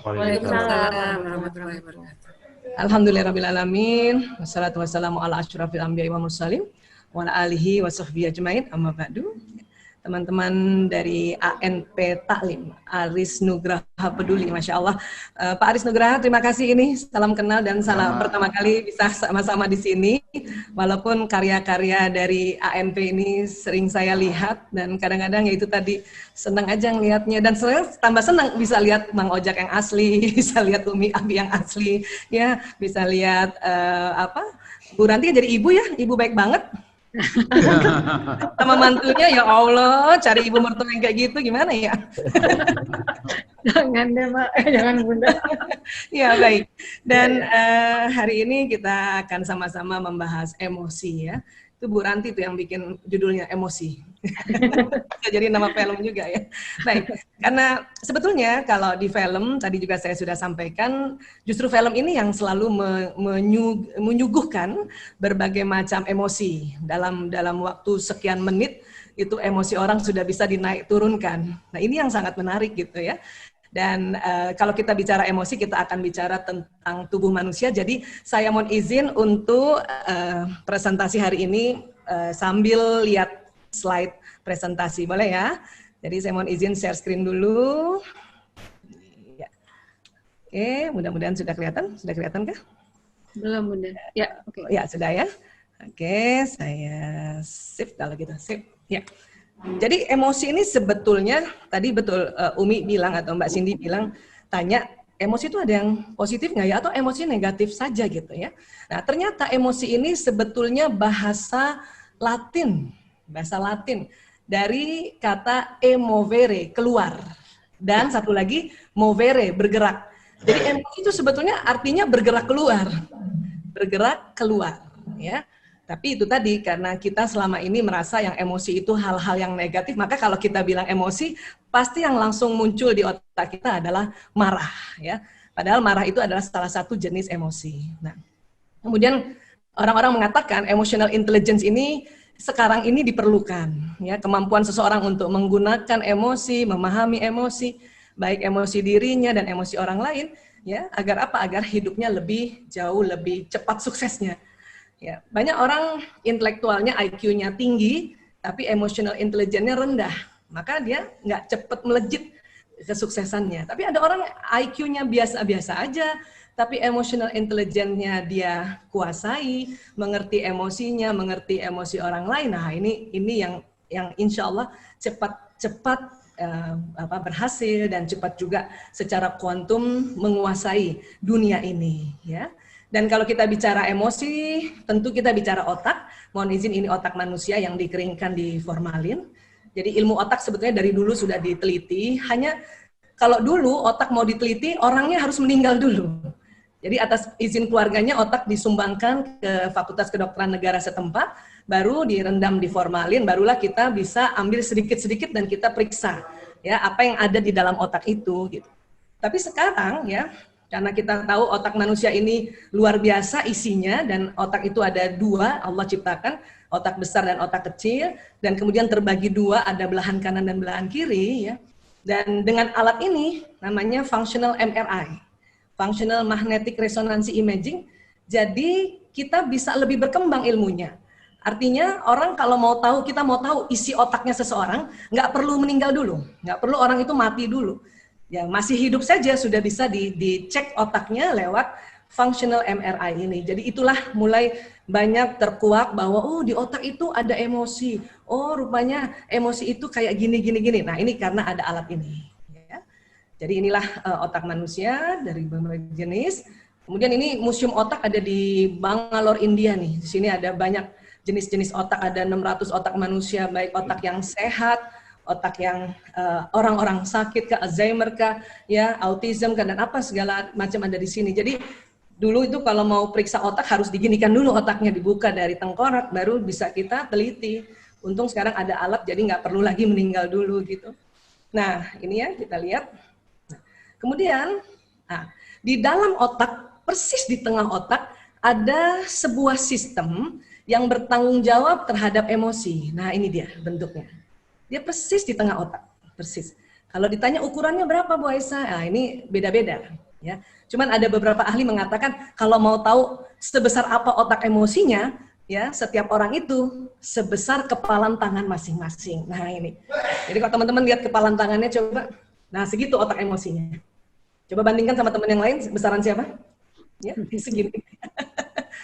Waalaikumsalam warahmatullahi wabarakatuh. Alhamdulillahirrabbilalamin. Wassalatu wassalamu ala asyrafil anbiya'i wa mursalin wa ala alihi wa sahbihi ajmain. Amma ba'du. Teman-teman dari ANP Taklim, Aris Nugraha Peduli, Masya Allah. Pak Aris Nugraha, terima kasih ini. Salam kenal dan salam pertama kali bisa sama-sama di sini. Walaupun karya-karya dari ANP ini sering saya lihat dan kadang-kadang ya itu tadi senang aja ngelihatnya dan saya tambah senang bisa lihat Mang Ojak yang asli, bisa lihat Umi Abi yang asli, ya bisa lihat Bu Ranti jadi ibu ya, ibu baik banget. Sama mantunya ya Allah, cari ibu mertua yang kayak gitu gimana ya? Jangan deh Mak, jangan Bunda. Ya baik. Dan hari ini kita akan sama-sama membahas emosi ya. Itu Bu Ranti tuh yang bikin judulnya emosi. Jadi nama film juga ya. Baik, karena sebetulnya kalau di film tadi juga saya sudah sampaikan, justru film ini yang selalu menyuguhkan berbagai macam emosi dalam waktu sekian menit itu emosi orang sudah bisa dinaik turunkan. Nah ini yang sangat menarik gitu ya. Dan kalau kita bicara emosi, kita akan bicara tentang tubuh manusia. Jadi saya mohon izin untuk presentasi hari ini sambil lihat slide presentasi, boleh ya? Jadi saya mohon izin share screen dulu. Ya. Oke, mudah-mudahan sudah kelihatan. Sudah kelihatan kah? Belum Bunda. Ya, oke. Ya, sudah ya. Oke, saya sip kalau gitu. Sip. Ya. Jadi emosi ini sebetulnya tadi betul Umi bilang atau Mbak Cindy bilang tanya emosi itu ada yang positif nggak ya atau emosi negatif saja gitu ya. Nah ternyata emosi ini sebetulnya bahasa Latin dari kata emovere keluar dan satu lagi movere bergerak. Jadi emosi itu sebetulnya artinya bergerak keluar ya. Tapi itu tadi, karena kita selama ini merasa yang emosi itu hal-hal yang negatif, maka kalau kita bilang emosi, pasti yang langsung muncul di otak kita adalah marah. Ya. Padahal marah itu adalah salah satu jenis emosi. Nah, kemudian orang-orang mengatakan emotional intelligence ini sekarang ini diperlukan. Ya, kemampuan seseorang untuk menggunakan emosi, memahami emosi, baik emosi dirinya dan emosi orang lain, ya, agar apa? Agar hidupnya jauh lebih cepat suksesnya. Ya, banyak orang intelektualnya IQ-nya tinggi, tapi emotional intelligence-nya rendah. Maka dia nggak cepat melejit kesuksesannya. Tapi ada orang IQ-nya biasa-biasa aja, tapi emotional intelligence-nya dia kuasai, mengerti emosinya, mengerti emosi orang lain. Nah, ini yang insya Allah cepat berhasil dan cepat juga secara kuantum menguasai dunia ini. Ya. Dan kalau kita bicara emosi, tentu kita bicara otak. Mohon izin ini otak manusia yang dikeringkan di formalin. Jadi ilmu otak sebetulnya dari dulu sudah diteliti. Hanya kalau dulu otak mau diteliti, orangnya harus meninggal dulu. Jadi atas izin keluarganya otak disumbangkan ke Fakultas Kedokteran Negara setempat, baru direndam di formalin, barulah kita bisa ambil sedikit-sedikit dan kita periksa ya apa yang ada di dalam otak itu. Gitu. Tapi sekarang ya, karena kita tahu otak manusia ini luar biasa isinya dan otak itu ada dua, Allah ciptakan, otak besar dan otak kecil, dan kemudian terbagi dua, ada belahan kanan dan belahan kiri. Ya. Dan dengan alat ini, namanya functional MRI, functional magnetic resonance imaging, jadi kita bisa lebih berkembang ilmunya. Artinya orang kalau kita mau tahu isi otaknya seseorang, nggak perlu meninggal dulu, nggak perlu orang itu mati dulu. Ya, masih hidup saja sudah bisa dicek otaknya lewat functional MRI ini. Jadi itulah mulai banyak terkuak bahwa di otak itu ada emosi. Oh, rupanya emosi itu kayak gini. Nah, ini karena ada alat ini. Ya. Jadi inilah otak manusia dari berbagai jenis. Kemudian ini museum otak ada di Bangalore, India nih. Di sini ada banyak jenis-jenis otak, ada 600 otak manusia, baik otak yang sehat, otak yang orang-orang sakit kah, Alzheimer kah, ya, autism kah, dan apa segala macam ada di sini. Jadi dulu itu kalau mau periksa otak harus diginikan dulu otaknya, dibuka dari tengkorak, baru bisa kita teliti. Untung sekarang ada alat, jadi nggak perlu lagi meninggal dulu gitu. Nah ini ya kita lihat. Nah, kemudian di dalam otak, persis di tengah otak ada sebuah sistem yang bertanggung jawab terhadap emosi. Nah ini dia bentuknya. Dia persis di tengah otak, persis. Kalau ditanya ukurannya berapa Bu Aisyah? Nah, ini beda-beda ya. Cuman ada beberapa ahli mengatakan kalau mau tahu sebesar apa otak emosinya, ya setiap orang itu sebesar kepalan tangan masing-masing. Nah ini. Jadi kalau teman-teman lihat kepalan tangannya coba, nah segitu otak emosinya. Coba bandingkan sama teman yang lain, besaran siapa? Ya, segini.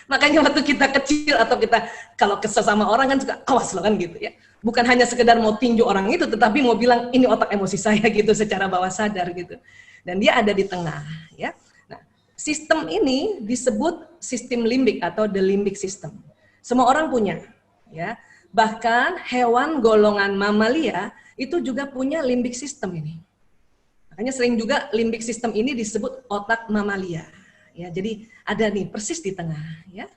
Makanya waktu kita kecil atau kita kalau kesel sama orang kan suka awas loh kan gitu ya. Bukan hanya sekedar mau tinju orang itu, tetapi mau bilang ini otak emosi saya gitu secara bawah sadar gitu. Dan dia ada di tengah ya. Nah, sistem ini disebut sistem limbik atau the limbic system. Semua orang punya ya. Bahkan hewan golongan mamalia itu juga punya limbik system ini. Makanya sering juga limbik system ini disebut otak mamalia. Ya, jadi ada nih persis di tengah ya.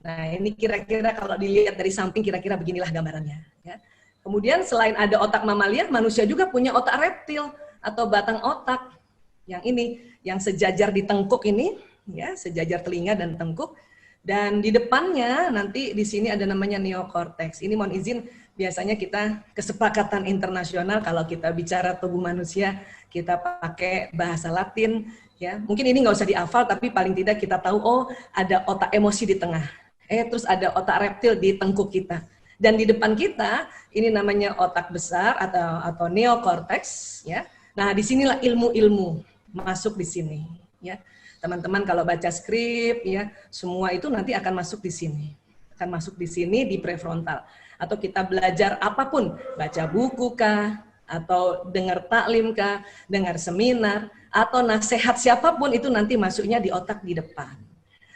Nah, ini kira-kira kalau dilihat dari samping kira-kira beginilah gambarannya ya. Kemudian selain ada otak mamalia, manusia juga punya otak reptil atau batang otak. Yang ini yang sejajar di tengkuk ini ya, sejajar telinga dan tengkuk. Dan di depannya nanti di sini ada namanya neokortex. Ini mohon izin biasanya kita kesepakatan internasional kalau kita bicara tubuh manusia kita pakai bahasa Latin ya. Mungkin ini nggak usah dihafal tapi paling tidak kita tahu oh ada otak emosi di tengah. Terus ada otak reptil di tengkuk kita. Dan di depan kita ini namanya otak besar atau neokortex ya. Nah, disinilah ilmu-ilmu masuk di sini ya. Teman-teman kalau baca skrip ya, semua itu nanti akan masuk di sini. Akan masuk di sini di prefrontal. Atau kita belajar apapun, baca buku kah, atau dengar taklim kah, dengar seminar, atau nasihat siapapun itu nanti masuknya di otak di depan.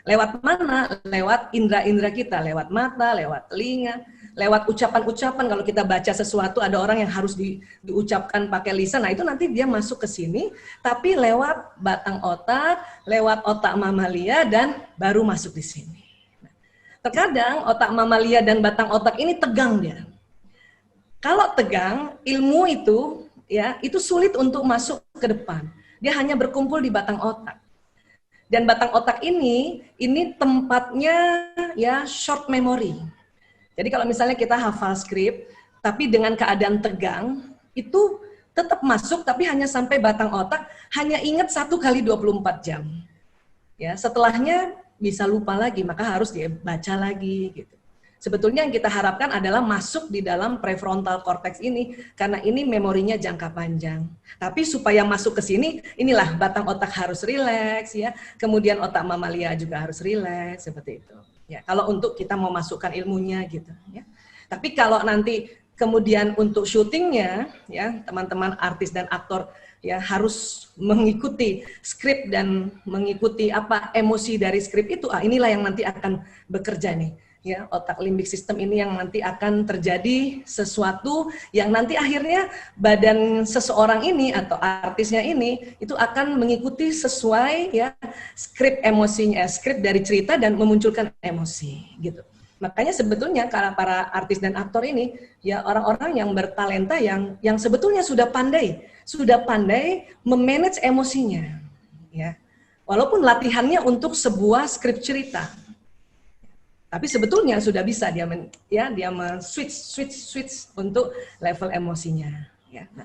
Lewat mana? Lewat indera-indera kita, lewat mata, lewat telinga, lewat ucapan-ucapan. Kalau kita baca sesuatu, ada orang yang harus diucapkan pakai lisan, nah itu nanti dia masuk ke sini, tapi lewat batang otak, lewat otak mamalia, dan baru masuk di sini. Terkadang otak mamalia dan batang otak ini tegang dia. Kalau tegang, ilmu itu ya itu sulit untuk masuk ke depan. Dia hanya berkumpul di batang otak. Dan batang otak ini tempatnya ya short memory. Jadi kalau misalnya kita hafal skrip, tapi dengan keadaan tegang, itu tetap masuk tapi hanya sampai batang otak, hanya ingat 1 kali 24 jam. Ya, setelahnya bisa lupa lagi, maka harus dibaca lagi gitu. Sebetulnya yang kita harapkan adalah masuk di dalam prefrontal cortex ini, karena ini memorinya jangka panjang. Tapi supaya masuk ke sini, inilah batang otak harus rileks, ya. Kemudian otak mamalia juga harus rileks, seperti itu. Ya, kalau untuk kita mau masukkan ilmunya gitu. Ya. Tapi kalau nanti kemudian untuk syutingnya, ya teman-teman artis dan aktor ya harus mengikuti skrip dan mengikuti apa emosi dari skrip itu. Inilah yang nanti akan bekerja nih. Ya, otak limbik sistem ini yang nanti akan terjadi sesuatu yang nanti akhirnya badan seseorang ini atau artisnya ini itu akan mengikuti sesuai ya skrip emosinya, skrip dari cerita dan memunculkan emosi gitu. Makanya sebetulnya para artis dan aktor ini ya orang-orang yang bertalenta yang sebetulnya sudah pandai memanage emosinya ya. Walaupun latihannya untuk sebuah skrip cerita. Tapi sebetulnya sudah bisa dia switch untuk level emosinya. Ya. Nah,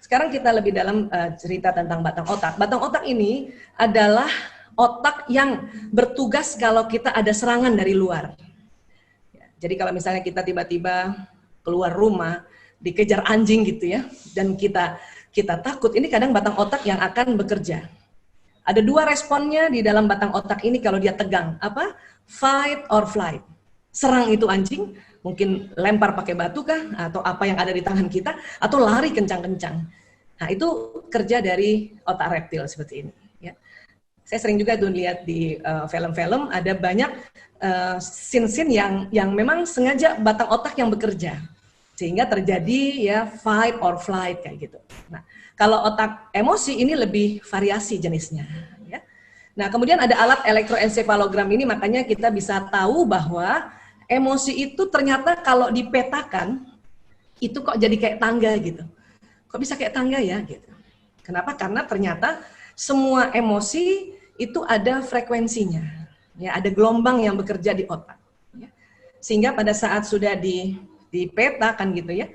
sekarang kita lebih dalam cerita tentang batang otak. Batang otak ini adalah otak yang bertugas kalau kita ada serangan dari luar. Ya, jadi kalau misalnya kita tiba-tiba keluar rumah, dikejar anjing gitu ya, dan kita takut, ini kadang batang otak yang akan bekerja. Ada 2 responnya di dalam batang otak ini kalau dia tegang. Apa? Fight or flight. Serang itu anjing, mungkin lempar pakai batu kah, atau apa yang ada di tangan kita, atau lari kencang-kencang. Nah itu kerja dari otak reptil seperti ini. Ya. Saya sering juga tuh lihat di film-film ada banyak scene-scene yang memang sengaja batang otak yang bekerja. Sehingga terjadi ya fight or flight kayak gitu. Nah kalau otak emosi ini lebih variasi jenisnya. Ya. Nah kemudian ada alat elektroensefalogram ini, makanya kita bisa tahu bahwa emosi itu ternyata kalau dipetakan itu kok jadi kayak tangga gitu. Kok bisa kayak tangga ya gitu. Kenapa? Karena ternyata semua emosi itu ada frekuensinya. Ya, ada gelombang yang bekerja di otak. Ya. Sehingga pada saat sudah dipetakan gitu ya,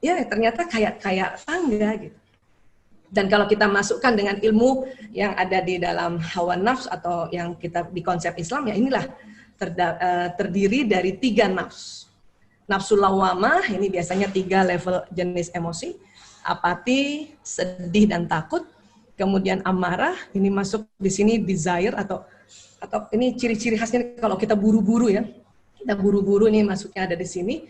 ya ternyata kayak tangga gitu. Dan kalau kita masukkan dengan ilmu yang ada di dalam hawa nafs atau yang kita di konsep Islam, ya inilah terdiri dari 3 nafs. Nafsu lawamah, ini biasanya 3 level jenis emosi. Apati, sedih dan takut. Kemudian amarah, ini masuk di sini desire atau ini ciri-ciri khasnya kalau kita buru-buru ya. Kita buru-buru ini masuknya ada di sini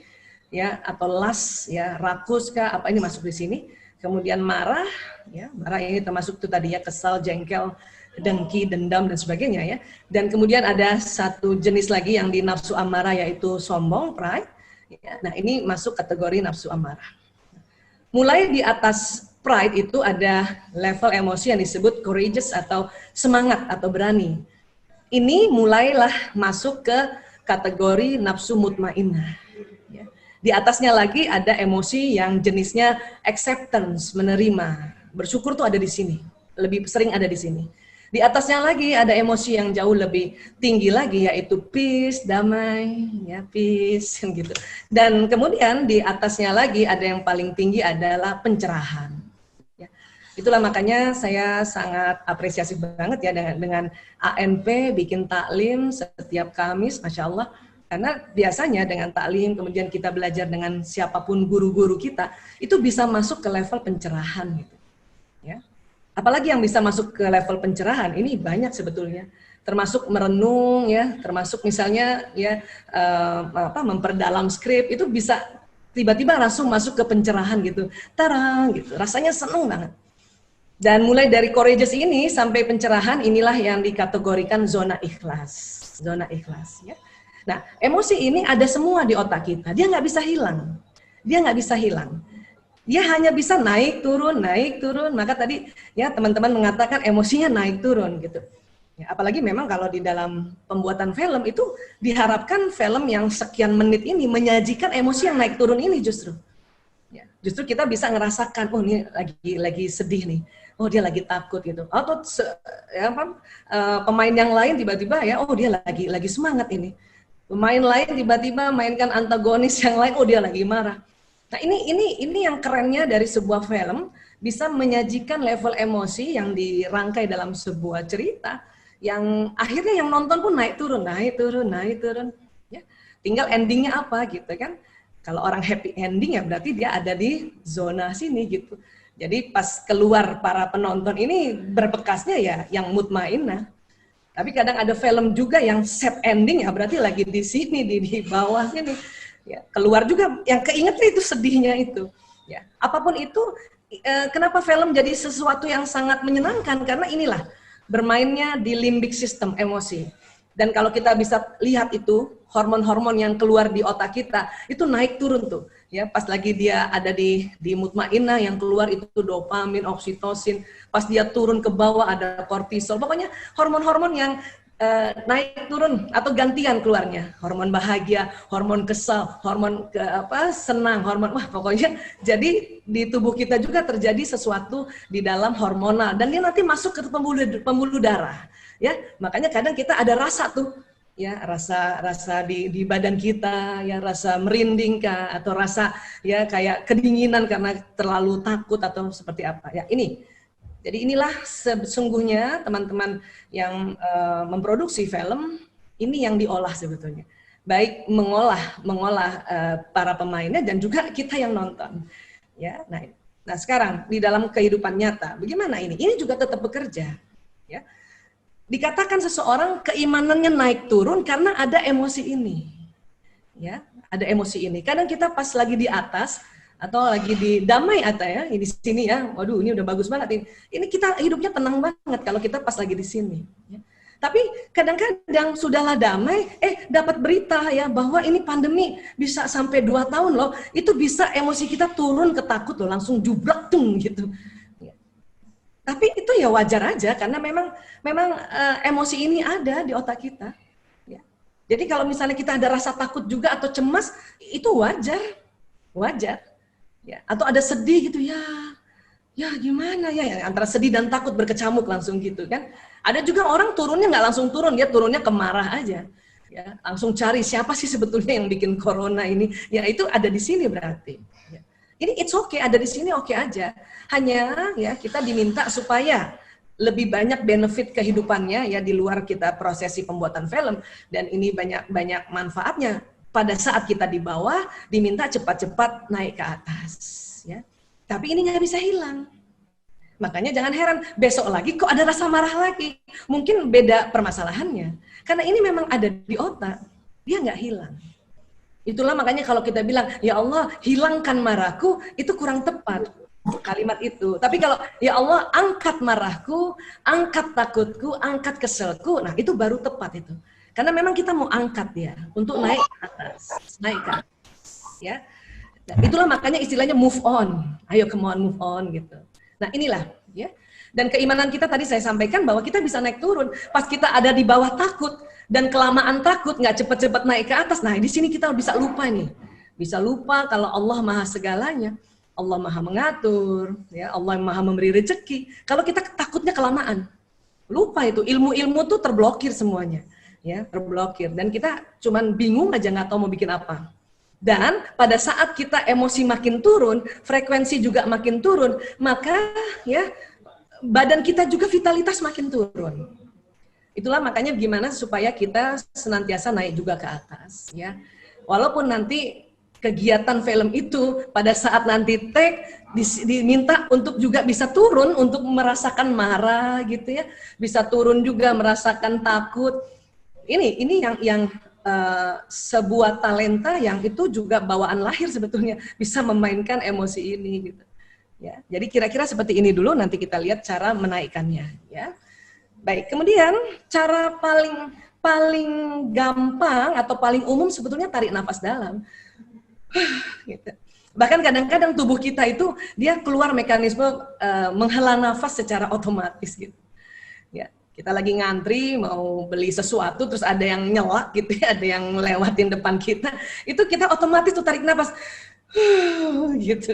ya, atau lust ya, rakus kah, apa ini masuk di sini. Kemudian marah ya, marah ini termasuk itu tadi ya, kesal, jengkel, dengki, dendam dan sebagainya ya. Dan kemudian ada satu jenis lagi yang di nafsu amarah yaitu sombong, pride. Ya, nah ini masuk kategori nafsu amarah. Mulai di atas pride itu ada level emosi yang disebut courageous atau semangat atau berani. Ini mulailah masuk ke kategori nafsu mutmainnah. Ya. Di atasnya lagi ada emosi yang jenisnya acceptance, menerima. Bersyukur tuh ada di sini, lebih sering ada di sini. Di atasnya lagi ada emosi yang jauh lebih tinggi lagi yaitu peace, damai, ya peace gitu. Dan kemudian di atasnya lagi ada yang paling tinggi adalah pencerahan. Ya. Itulah makanya saya sangat apresiasi banget ya dengan ANP bikin taklim setiap Kamis, Masya Allah. Karena biasanya dengan taklim kemudian kita belajar dengan siapapun guru-guru kita itu bisa masuk ke level pencerahan gitu. Ya. Apalagi yang bisa masuk ke level pencerahan ini banyak sebetulnya, termasuk merenung ya, termasuk misalnya ya memperdalam skrip itu bisa tiba-tiba langsung masuk ke pencerahan gitu, tarang gitu, rasanya seneng banget. Dan mulai dari courageous ini sampai pencerahan inilah yang dikategorikan zona ikhlas, ya. Nah emosi ini ada semua di otak kita, dia nggak bisa hilang, Dia hanya bisa naik turun. Maka tadi ya teman-teman mengatakan emosinya naik turun gitu. Ya, apalagi memang kalau di dalam pembuatan film itu diharapkan film yang sekian menit ini menyajikan emosi yang naik turun ini justru. Ya, justru kita bisa ngerasakan, oh ini lagi sedih nih. Oh dia lagi takut gitu. Atau pemain yang lain tiba-tiba ya, oh dia lagi semangat ini. Pemain lain tiba-tiba mainkan antagonis yang lain, oh dia lagi marah. Nah ini yang kerennya dari sebuah film bisa menyajikan level emosi yang dirangkai dalam sebuah cerita yang akhirnya yang nonton pun naik turun ya. Tinggal endingnya apa gitu kan. Kalau orang happy ending ya berarti dia ada di zona sini gitu. Jadi pas keluar para penonton ini berbekasnya ya yang mutmainnah. Tapi kadang ada film juga yang sad ending ya berarti lagi di sini di bawah sini. Ya, keluar juga yang keingetnya itu sedihnya itu. Ya, apapun itu, kenapa film jadi sesuatu yang sangat menyenangkan? Karena inilah bermainnya di limbic system emosi. Dan kalau kita bisa lihat itu hormon-hormon yang keluar di otak kita itu naik turun tuh. Ya, pas lagi dia ada di mutmainnah yang keluar itu dopamin, oksitosin. Pas dia turun ke bawah ada kortisol. Pokoknya hormon-hormon yang naik turun atau gantian keluarnya, hormon bahagia, hormon kesal, hormon senang, hormon pokoknya jadi di tubuh kita juga terjadi sesuatu di dalam hormonal dan dia nanti masuk ke pembuluh darah ya. Makanya kadang kita ada rasa tuh ya, rasa di badan kita ya, rasa merinding kah atau rasa ya kayak kedinginan karena terlalu takut atau seperti apa ya. Jadi inilah sesungguhnya teman-teman yang memproduksi film ini yang diolah sebetulnya. Baik mengolah para pemainnya dan juga kita yang nonton. Ya, nah sekarang di dalam kehidupan nyata bagaimana ini? Ini juga tetap bekerja. Ya. Dikatakan seseorang keimanannya naik turun karena ada emosi ini. Ya, ada emosi ini. Kadang kita pas lagi di atas atau lagi di damai atau ya di sini ya, waduh ini udah bagus banget ini kita hidupnya tenang banget kalau kita pas lagi di sini ya. Tapi kadang-kadang sudahlah damai dapat berita ya bahwa ini pandemi bisa sampai 2 tahun loh, itu bisa emosi kita turun ke takut loh, langsung jubrak gitu ya. Tapi itu ya wajar aja karena memang emosi ini ada di otak kita ya. Jadi kalau misalnya kita ada rasa takut juga atau cemas itu wajar ya, atau ada sedih gitu ya gimana ya antara sedih dan takut berkecamuk langsung gitu kan. Ada juga orang turunnya nggak langsung turun, dia turunnya ke marah aja ya, langsung cari siapa sih sebetulnya yang bikin corona ini ya, itu ada di sini berarti ya. Ini it's okay, ada di sini oke aja. Hanya ya kita diminta supaya lebih banyak benefit kehidupannya ya di luar kita prosesi pembuatan film, dan ini banyak manfaatnya. Pada saat kita di bawah diminta cepat-cepat naik ke atas ya. Tapi ini nggak bisa hilang. Makanya jangan heran besok lagi kok ada rasa marah lagi. Mungkin beda permasalahannya. Karena ini memang ada di otak, dia nggak hilang. Itulah makanya kalau kita bilang, ya Allah hilangkan marahku, itu kurang tepat kalimat itu. Tapi kalau ya Allah angkat marahku, angkat takutku, angkat keselku, nah itu baru tepat itu. Karena memang kita mau angkat dia untuk naik ke atas, naik ke atas, ya. Nah, itulah makanya istilahnya move on. Ayo come on move on gitu. Nah inilah ya. Dan keimanan kita tadi saya sampaikan bahwa kita bisa naik turun. Pas kita ada di bawah takut dan kelamaan takut nggak cepet-cepet naik ke atas. Nah di sini kita bisa lupa nih. Bisa lupa kalau Allah maha segalanya. Allah maha mengatur, ya Allah maha memberi rezeki. Kalau kita takutnya kelamaan, lupa itu ilmu-ilmu tuh terblokir semuanya, ya terblokir. Dan kita cuman bingung aja nggak tahu mau bikin apa. Dan pada saat kita emosi makin turun, frekuensi juga makin turun, maka ya badan kita juga vitalitas makin turun. Itulah makanya gimana supaya kita senantiasa naik juga ke atas, ya. Walaupun nanti kegiatan film itu pada saat nanti take diminta untuk juga bisa turun untuk merasakan marah gitu ya, bisa turun juga merasakan takut. Ini yang sebuah talenta yang itu juga bawaan lahir sebetulnya, bisa memainkan emosi ini gitu. Ya, jadi kira-kira seperti ini dulu, nanti kita lihat cara menaikkannya ya. Baik, kemudian cara paling gampang atau paling umum sebetulnya tarik nafas dalam. Gitu. Bahkan kadang-kadang tubuh kita itu dia keluar mekanisme menghela nafas secara otomatis gitu. Ya, kita lagi ngantri mau beli sesuatu terus ada yang nyelak gitu ya, ada yang lewatin depan kita, itu kita otomatis tuh tarik nafas gitu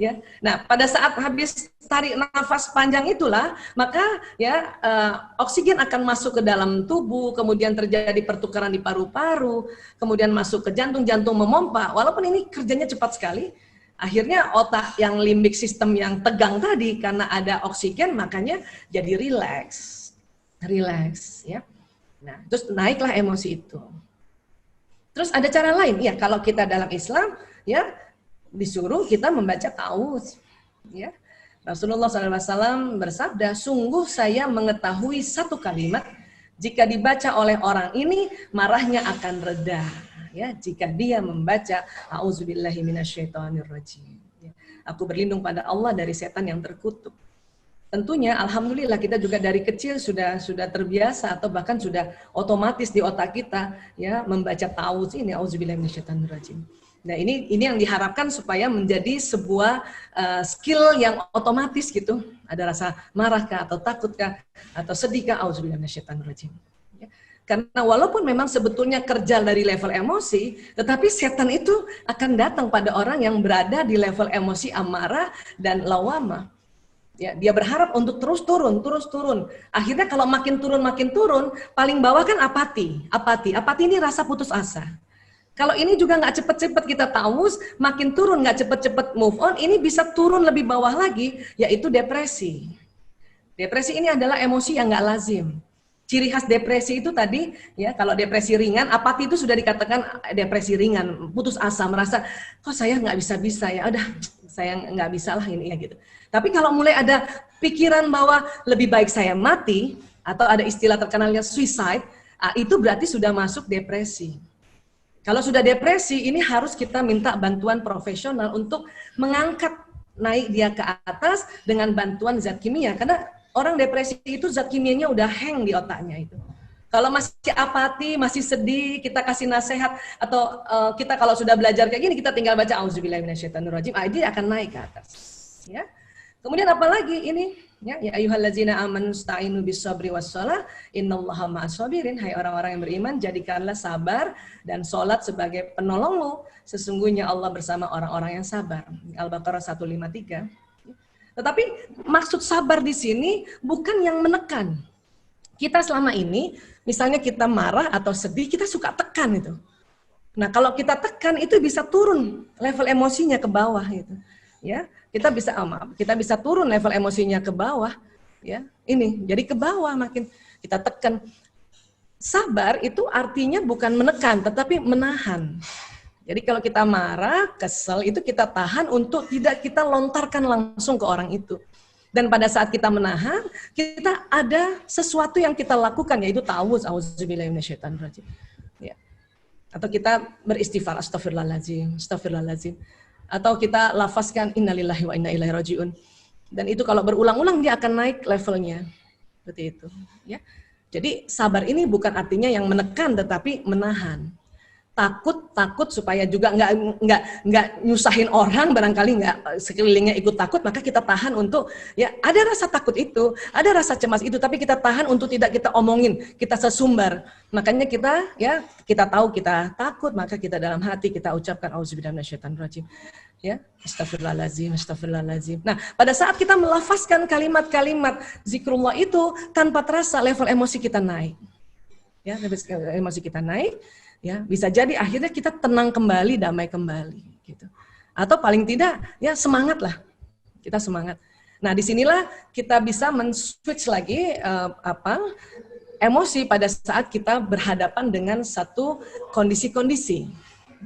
ya. Nah, pada saat habis tarik nafas panjang itulah maka ya oksigen akan masuk ke dalam tubuh, kemudian terjadi pertukaran di paru-paru, kemudian masuk ke jantung memompa. Walaupun ini kerjanya cepat sekali, akhirnya otak yang limbik sistem yang tegang tadi karena ada oksigen makanya jadi rileks ya. Nah, terus naiklah emosi itu. Terus ada cara lain ya, kalau kita dalam Islam ya disuruh kita membaca ta'awudz ya. Rasulullah SAW bersabda, sungguh saya mengetahui satu kalimat, jika dibaca oleh orang ini marahnya akan reda ya, jika dia membaca a'udzubillahi minasyaitonirrajim ya. Aku berlindung pada Allah dari setan yang terkutuk. Tentunya alhamdulillah kita juga dari kecil sudah terbiasa atau bahkan sudah otomatis di otak kita ya membaca ta'awudz ini, a'udzubillahi minasyaitonirrajim. Nah ini yang diharapkan supaya menjadi sebuah skill yang otomatis gitu. Ada rasa marahkah atau takutkah atau sedihkah, auzubillahi minasyaitonirrajim. Ya. Karena walaupun memang sebetulnya kerja dari level emosi, tetapi setan itu akan datang pada orang yang berada di level emosi amarah dan lawamah. Ya, dia berharap untuk terus turun. Akhirnya kalau makin turun, paling bawah kan apati. Apati ini rasa putus asa. Kalau ini juga nggak cepet-cepet kita ta'awudz, makin turun nggak cepet-cepet move on, ini bisa turun lebih bawah lagi, yaitu depresi. Depresi ini adalah emosi yang nggak lazim. Ciri khas depresi itu tadi, ya kalau depresi ringan, apati itu sudah dikatakan depresi ringan, putus asa, merasa kok saya nggak bisa ya, udah saya nggak bisa lah ini ya gitu. Tapi kalau mulai ada pikiran bahwa lebih baik saya mati, atau ada istilah terkenalnya suicide, itu berarti sudah masuk depresi. Kalau sudah depresi, ini harus kita minta bantuan profesional untuk mengangkat naik dia ke atas dengan bantuan zat kimia. Karena orang depresi itu zat kimianya udah hang di otaknya itu. Kalau masih apati, masih sedih, kita kasih nasihat atau kita kalau sudah belajar kayak gini, kita tinggal baca auzubillahi minasyaitonirrajim, dia akan naik ke atas. Ya. Kemudian apalagi ini? Ya ayyuhallazina amanu sta'inu bis-sabri was-shalah innallaha ma'as-sabirin. Hai orang-orang yang beriman, jadikanlah sabar dan salat sebagai penolongmu. Sesungguhnya Allah bersama orang-orang yang sabar. Al-Baqarah 153. Tetapi maksud sabar di sini bukan yang menekan. Kita selama ini, misalnya kita marah atau sedih, kita suka tekan itu. Nah, kalau kita tekan itu bisa turun level emosinya ke bawah gitu. ya kita bisa turun level emosinya ke bawah, ya. Ini jadi ke bawah makin kita tekan. Sabar itu artinya bukan menekan, tetapi menahan. Jadi kalau kita marah, kesel, itu kita tahan untuk tidak kita lontarkan langsung ke orang itu. Dan pada saat kita menahan, kita ada sesuatu yang kita lakukan, yaitu ta'awudz, auzubillahi minasyaitonirrajim. Ya. Atau kita beristighfar, astagfirullahaladzim, astagfirullahaladzim. Atau kita lafazkan innalillahi wa inna ilaihi rajiun. Dan itu kalau berulang-ulang dia akan naik levelnya. Seperti itu, ya. Jadi sabar ini bukan artinya yang menekan, tetapi menahan. Takut supaya juga nggak nyusahin orang, barangkali nggak sekelilingnya ikut takut, maka kita tahan untuk, ya ada rasa takut itu, ada rasa cemas itu, tapi kita tahan untuk tidak kita omongin, kita sesumbar. Makanya kita tahu kita takut, maka kita dalam hati kita ucapkan auzubillahi minasyaitonirrajim. Ya, astagfirullahaladzim, astagfirullahaladzim. Nah, pada saat kita melafazkan kalimat-kalimat zikrullah itu, tanpa terasa level emosi kita naik. Ya, level emosi kita naik. Ya, bisa jadi akhirnya kita tenang kembali, damai kembali, gitu. Atau paling tidak, ya semangat lah, kita semangat. Nah, disinilah kita bisa men-switch lagi emosi pada saat kita berhadapan dengan satu kondisi-kondisi.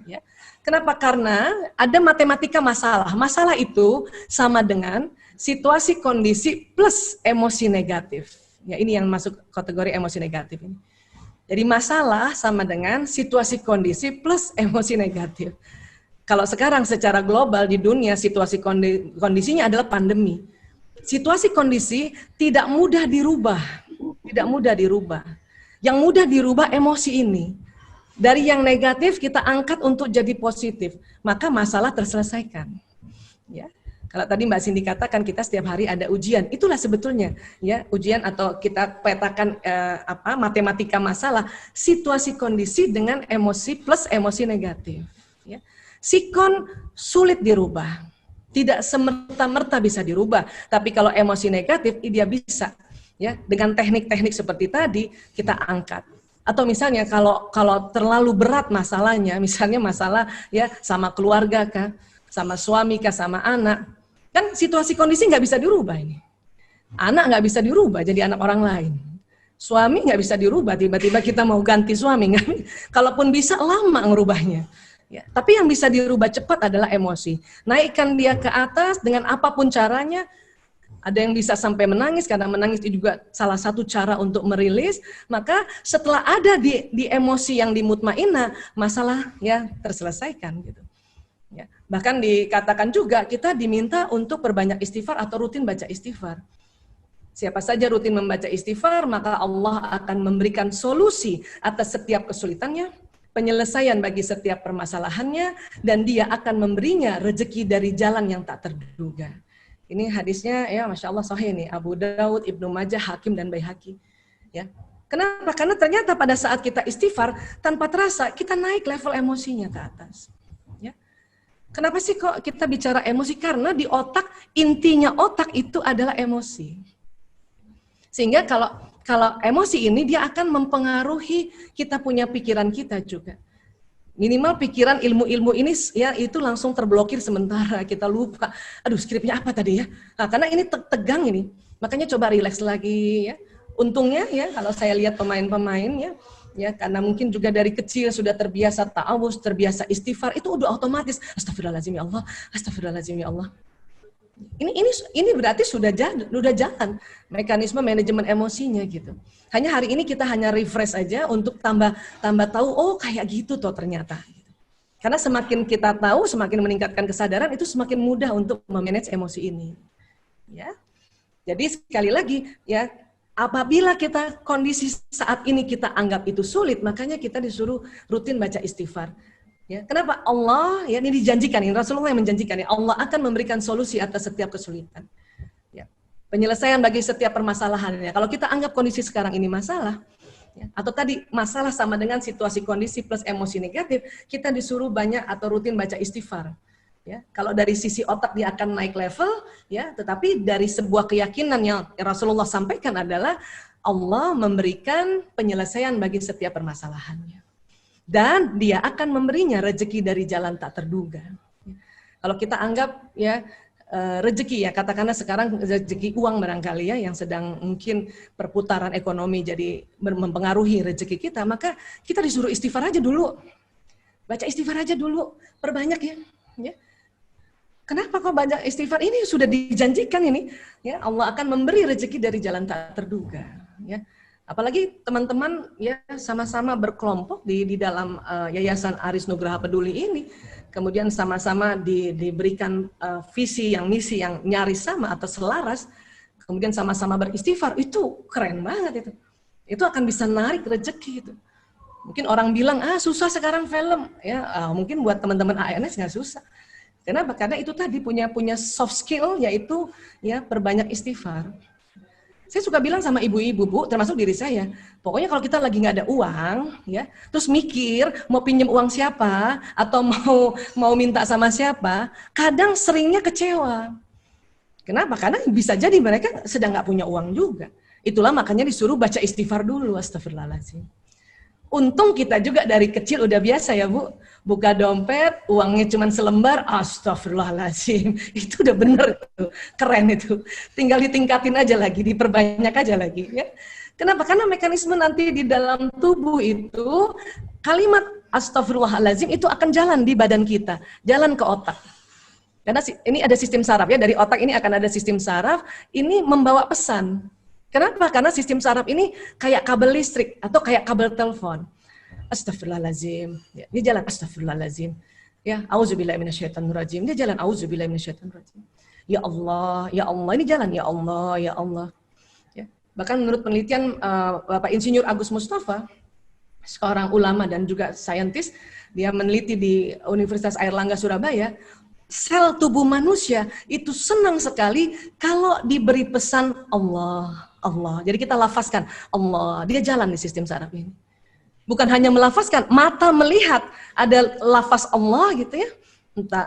Ya. Kenapa? Karena ada matematika masalah. Masalah itu sama dengan situasi kondisi plus emosi negatif. Ya, ini yang masuk kategori emosi negatif ini. Jadi masalah sama dengan situasi kondisi plus emosi negatif. Kalau sekarang secara global di dunia situasi kondisinya adalah pandemi. Situasi kondisi tidak mudah dirubah. Tidak mudah dirubah. Yang mudah dirubah emosi ini. Dari yang negatif kita angkat untuk jadi positif. Maka masalah terselesaikan. Ya. Kalau tadi Mbak Cindy katakan kita setiap hari ada ujian, itulah sebetulnya ya ujian atau kita petakan matematika masalah situasi kondisi dengan emosi plus emosi negatif. Ya. Sikon sulit dirubah, tidak semerta-merta bisa dirubah, tapi kalau emosi negatif dia bisa ya dengan teknik-teknik seperti tadi kita angkat. Atau misalnya kalau terlalu berat masalahnya, misalnya masalah ya sama keluarga kah, sama suami kah, sama anak. Kan situasi kondisi nggak bisa dirubah ini. Anak nggak bisa dirubah jadi anak orang lain. Suami nggak bisa dirubah, tiba-tiba kita mau ganti suami. Kalaupun bisa lama ngerubahnya. Ya, tapi yang bisa dirubah cepat adalah emosi. Naikkan dia ke atas dengan apapun caranya. Ada yang bisa sampai menangis, karena menangis itu juga salah satu cara untuk merilis. Maka setelah ada di emosi yang di mutmainah, masalah ya terselesaikan gitu. Ya, bahkan dikatakan juga kita diminta untuk berbanyak istighfar atau rutin baca istighfar. Siapa saja rutin membaca istighfar, maka Allah akan memberikan solusi atas setiap kesulitannya, penyelesaian bagi setiap permasalahannya, dan dia akan memberinya rezeki dari jalan yang tak terduga. Ini hadisnya ya Masya Allah sahih nih, Abu Daud, Ibnu Majah, Hakim, dan Baihaqi. Ya. Kenapa? Karena ternyata pada saat kita istighfar, tanpa terasa kita naik level emosinya ke atas. Kenapa sih kok kita bicara emosi? Karena di otak, intinya otak itu adalah emosi. Sehingga kalau emosi ini dia akan mempengaruhi kita punya pikiran kita juga. Minimal pikiran ilmu-ilmu ini ya itu langsung terblokir sementara, kita lupa. Aduh, skripnya apa tadi ya? Nah, karena ini tegang ini. Makanya coba rileks lagi ya. Untungnya ya kalau saya lihat pemain-pemain ya karena mungkin juga dari kecil sudah terbiasa ta'awudz, terbiasa istighfar, itu udah otomatis astagfirullahaladzim ya Allah, astagfirullahaladzim ya Allah. Ini berarti sudah jalan mekanisme manajemen emosinya gitu. Hanya hari ini kita hanya refresh aja untuk tambah tahu, oh kayak gitu toh ternyata. Karena semakin kita tahu, semakin meningkatkan kesadaran, itu semakin mudah untuk memanage emosi ini. Ya. Jadi sekali lagi ya, apabila kita kondisi saat ini kita anggap itu sulit, makanya kita disuruh rutin baca istighfar. Ya, kenapa? Allah ya ini dijanjikan, ini Rasulullah yang menjanjikan ya, Allah akan memberikan solusi atas setiap kesulitan. Ya, penyelesaian bagi setiap permasalahannya. Kalau kita anggap kondisi sekarang ini masalah, ya, atau tadi masalah sama dengan situasi kondisi plus emosi negatif, kita disuruh banyak atau rutin baca istighfar. Ya, kalau dari sisi otak dia akan naik level, ya, tetapi dari sebuah keyakinan yang Rasulullah sampaikan adalah Allah memberikan penyelesaian bagi setiap permasalahannya, dan Dia akan memberinya rezeki dari jalan tak terduga. Kalau kita anggap ya rezeki ya, katakanlah sekarang rezeki uang barangkali ya yang sedang mungkin perputaran ekonomi jadi mempengaruhi rezeki kita, maka kita disuruh istighfar aja dulu. Baca istighfar aja dulu, perbanyak ya. Ya. Kenapa kok banyak istighfar? Ini sudah dijanjikan ini, ya Allah akan memberi rezeki dari jalan tak terduga. Ya. Apalagi teman-teman ya sama-sama berkelompok di dalam Yayasan Aris Nugraha Peduli ini, kemudian sama-sama diberikan visi yang misi yang nyaris sama atau selaras, kemudian sama-sama beristighfar, itu keren banget itu. Itu akan bisa narik rezeki itu. Mungkin orang bilang susah sekarang film, ya mungkin buat teman-teman ANS nggak susah. Kenapa? Karena itu tadi punya soft skill, yaitu ya perbanyak istighfar. Saya suka bilang sama ibu-ibu, Bu, termasuk diri saya, pokoknya kalau kita lagi nggak ada uang, ya, terus mikir mau pinjam uang siapa atau mau minta sama siapa, kadang seringnya kecewa. Kenapa? Karena bisa jadi mereka sedang nggak punya uang juga. Itulah makanya disuruh baca istighfar dulu, astagfirullahaladzim. Untung kita juga dari kecil udah biasa ya Bu, buka dompet, uangnya cuma selembar, astagfirullahaladzim, itu udah bener, itu. Keren itu. Tinggal ditingkatin aja lagi, diperbanyak aja lagi. Ya. Kenapa? Karena mekanisme nanti di dalam tubuh itu, kalimat astagfirullahaladzim itu akan jalan di badan kita, jalan ke otak. Karena ini ada sistem saraf ya, dari otak ini akan ada sistem saraf, ini membawa pesan. Kenapa? Karena sistem saraf ini kayak kabel listrik atau kayak kabel telepon. Astagfirullahaladzim. Ya, dia jalan astagfirullahaladzim. Ya, auzubillahi minasyaitonirrajim. Dia jalan auzubillahi minasyaitonirrajim. Ya Allah, ini jalan ya Allah, ya Allah. Ya. Bahkan menurut penelitian Bapak Insinyur Agus Mustafa, seorang ulama dan juga saintis, dia meneliti di Universitas Airlangga Surabaya, sel tubuh manusia itu senang sekali kalau diberi pesan Allah. Allah. Jadi kita lafazkan Allah. Dia jalan di sistem saraf ini. Bukan hanya melafazkan, mata melihat ada lafaz Allah gitu ya.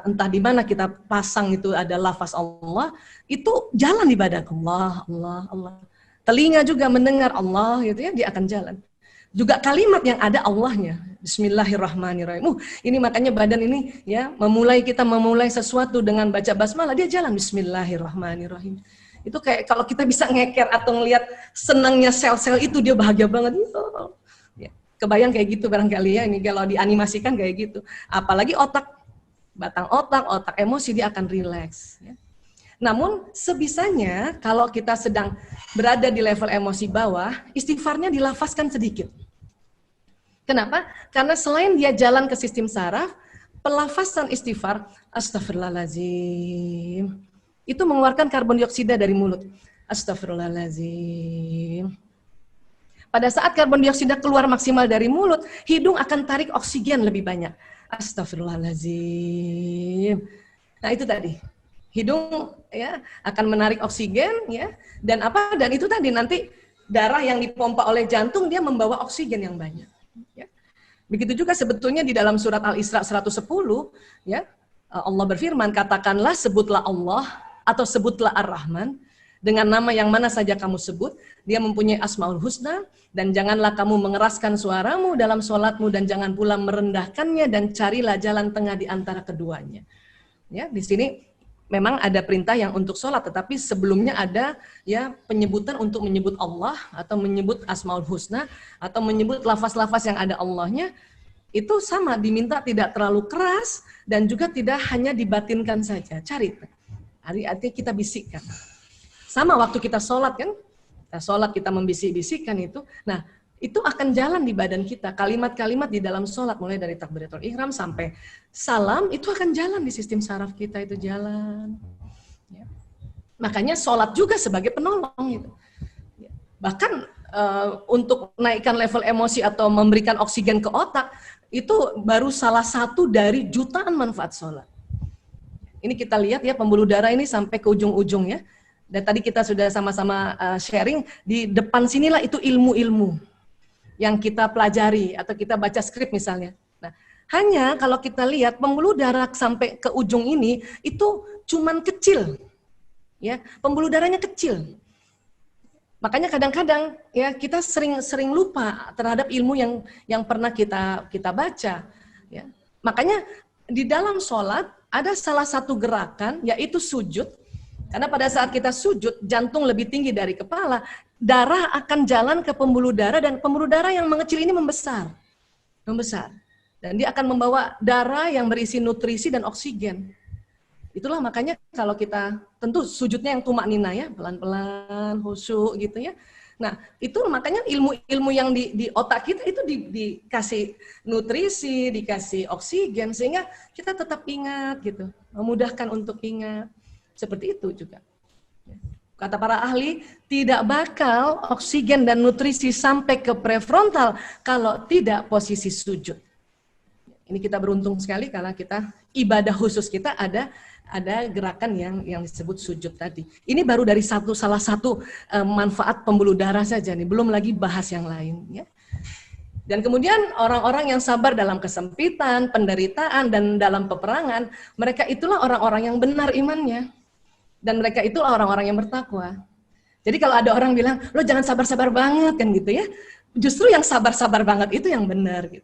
Entah di mana kita pasang itu ada lafaz Allah, itu jalan di badan Allah, Allah, Allah. Telinga juga mendengar Allah gitu ya, dia akan jalan. Juga kalimat yang ada Allahnya. Bismillahirrahmanirrahim. Ini makanya badan ini ya, kita memulai sesuatu dengan baca basmalah, dia jalan Bismillahirrahmanirrahim. Itu kayak kalau kita bisa ngeker atau ngelihat senangnya sel-sel itu, dia bahagia banget. Ya, kebayang kayak gitu barangkali ya, ini kalau dianimasikan kayak gitu. Apalagi otak, batang otak emosi, dia akan rileks. Ya. Namun sebisanya kalau kita sedang berada di level emosi bawah, istighfarnya dilafazkan sedikit. Kenapa? Karena selain dia jalan ke sistem saraf, pelafazan istighfar, astagfirullahaladzim, itu mengeluarkan karbon dioksida dari mulut. Astagfirullahaladzim. Pada saat karbon dioksida keluar maksimal dari mulut, hidung akan tarik oksigen lebih banyak. Astagfirullahaladzim. Nah itu tadi. Hidung ya akan menarik oksigen ya, dan itu tadi nanti darah yang dipompa oleh jantung dia membawa oksigen yang banyak. Ya. Begitu juga sebetulnya di dalam surat Al-Isra 110 ya, Allah berfirman, katakanlah sebutlah Allah atau sebutlah Ar-Rahman dengan nama yang mana saja kamu sebut, dia mempunyai Asmaul Husna, dan janganlah kamu mengeraskan suaramu dalam sholatmu dan jangan pula merendahkannya, dan carilah jalan tengah di antara keduanya. Ya, di sini memang ada perintah yang untuk sholat, tetapi sebelumnya ada ya penyebutan untuk menyebut Allah atau menyebut Asmaul Husna atau menyebut lafaz-lafaz yang ada Allahnya, itu sama diminta tidak terlalu keras dan juga tidak hanya dibatinkan saja. Cari, artinya kita bisikkan. Sama waktu kita sholat kan, kita sholat kita membisik-bisikkan itu, nah itu akan jalan di badan kita. Kalimat-kalimat di dalam sholat, mulai dari takbiratul ihram sampai salam, itu akan jalan di sistem saraf kita, itu jalan. Ya. Makanya sholat juga sebagai penolong. Gitu. Ya. Bahkan untuk naikkan level emosi atau memberikan oksigen ke otak, itu baru salah satu dari jutaan manfaat sholat. Ini kita lihat ya, pembuluh darah ini sampai ke ujung-ujung ya. Dan tadi kita sudah sama-sama sharing, di depan sinilah itu ilmu-ilmu yang kita pelajari atau kita baca skrip misalnya. Nah, hanya kalau kita lihat pembuluh darah sampai ke ujung ini itu cuman kecil. Ya, pembuluh darahnya kecil. Makanya kadang-kadang ya kita sering lupa terhadap ilmu yang pernah kita baca. Ya. Makanya di dalam sholat ada salah satu gerakan yaitu sujud. Karena pada saat kita sujud, jantung lebih tinggi dari kepala, darah akan jalan ke pembuluh darah dan pembuluh darah yang mengecil ini membesar. Dan dia akan membawa darah yang berisi nutrisi dan oksigen. Itulah makanya kalau kita, tentu sujudnya yang tumak nina ya, pelan-pelan, khusyuk gitu ya. Nah, itu makanya ilmu-ilmu yang di otak kita itu dikasih nutrisi, dikasih oksigen, sehingga kita tetap ingat gitu, memudahkan untuk ingat. Seperti itu juga. Kata para ahli, tidak bakal oksigen dan nutrisi sampai ke prefrontal kalau tidak posisi sujud. Ini kita beruntung sekali karena kita ibadah khusus kita ada gerakan yang disebut sujud tadi. Ini baru dari salah satu manfaat pembuluh darah saja nih, belum lagi bahas yang lain ya. Dan kemudian orang-orang yang sabar dalam kesempitan, penderitaan dan dalam peperangan, mereka itulah orang-orang yang benar imannya. Dan mereka itulah orang-orang yang bertakwa. Jadi kalau ada orang bilang, lo jangan sabar-sabar banget kan gitu ya. Justru yang sabar-sabar banget itu yang benar gitu.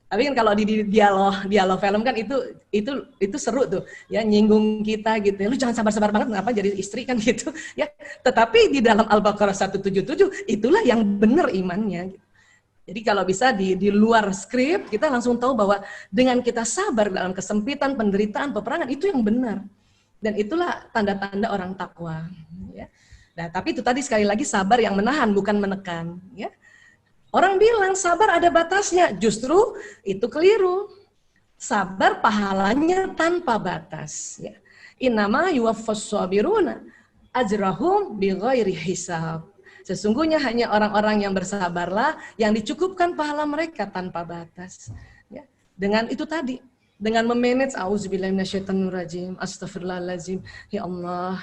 Tapi kan kalau di dialog film kan itu seru tuh ya, nyinggung kita gitu. Lu jangan sabar-sabar banget, kenapa jadi istri kan gitu ya. Tetapi di dalam Al-Baqarah 177 itulah yang benar imannya gitu. Jadi kalau bisa di luar skrip kita langsung tahu bahwa dengan kita sabar dalam kesempitan, penderitaan, peperangan itu yang benar. Dan itulah tanda-tanda orang takwa. Ya. Nah, tapi itu tadi sekali lagi sabar yang menahan, bukan menekan. Ya. Orang bilang sabar ada batasnya, justru itu keliru. Sabar pahalanya tanpa batas. Ya. Innama yuwaffas sabiruna ajrahum bighairi hisab. Sesungguhnya hanya orang-orang yang bersabarlah yang dicukupkan pahala mereka tanpa batas. Ya. Dengan itu tadi. Dengan memanage auzubillahi minasyaitonirrajim, astagfirullahaladzim, ya Allah,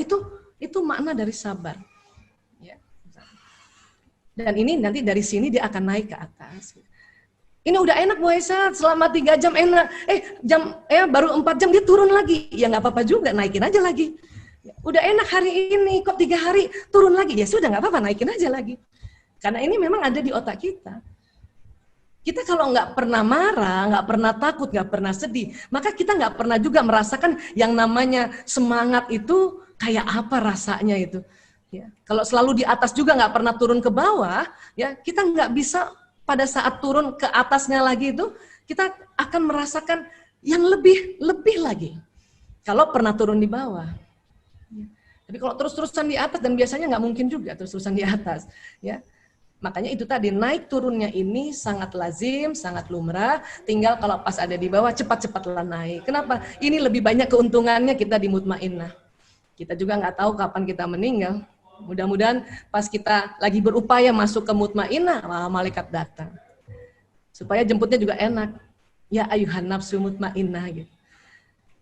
itu makna dari sabar. Ya. Dan ini nanti dari sini dia akan naik ke atas. Ini udah enak Bu Aisyah, selama 3 jam enak. Baru 4 jam dia turun lagi. Ya nggak apa-apa juga, naikin aja lagi. Udah enak hari ini, kok 3 hari turun lagi. Ya sudah nggak apa-apa, naikin aja lagi. Karena ini memang ada di otak kita. Kita kalau nggak pernah marah, nggak pernah takut, nggak pernah sedih, maka kita nggak pernah juga merasakan yang namanya semangat itu kayak apa rasanya itu. Ya. Kalau selalu di atas juga nggak pernah turun ke bawah, ya kita nggak bisa pada saat turun ke atasnya lagi itu, kita akan merasakan yang lebih lagi. Kalau pernah turun di bawah. Ya. Tapi kalau terus-terusan di atas, dan biasanya nggak mungkin juga terus-terusan di atas. Ya. Makanya itu tadi, naik turunnya ini sangat lazim, sangat lumrah, tinggal kalau pas ada di bawah, cepat-cepatlah naik. Kenapa? Ini lebih banyak keuntungannya kita di mutmainnah. Kita juga nggak tahu kapan kita meninggal. Mudah-mudahan pas kita lagi berupaya masuk ke mutmainnah, malaikat datang. Supaya jemputnya juga enak. Ya ayuhan nafsu mutmainnah gitu.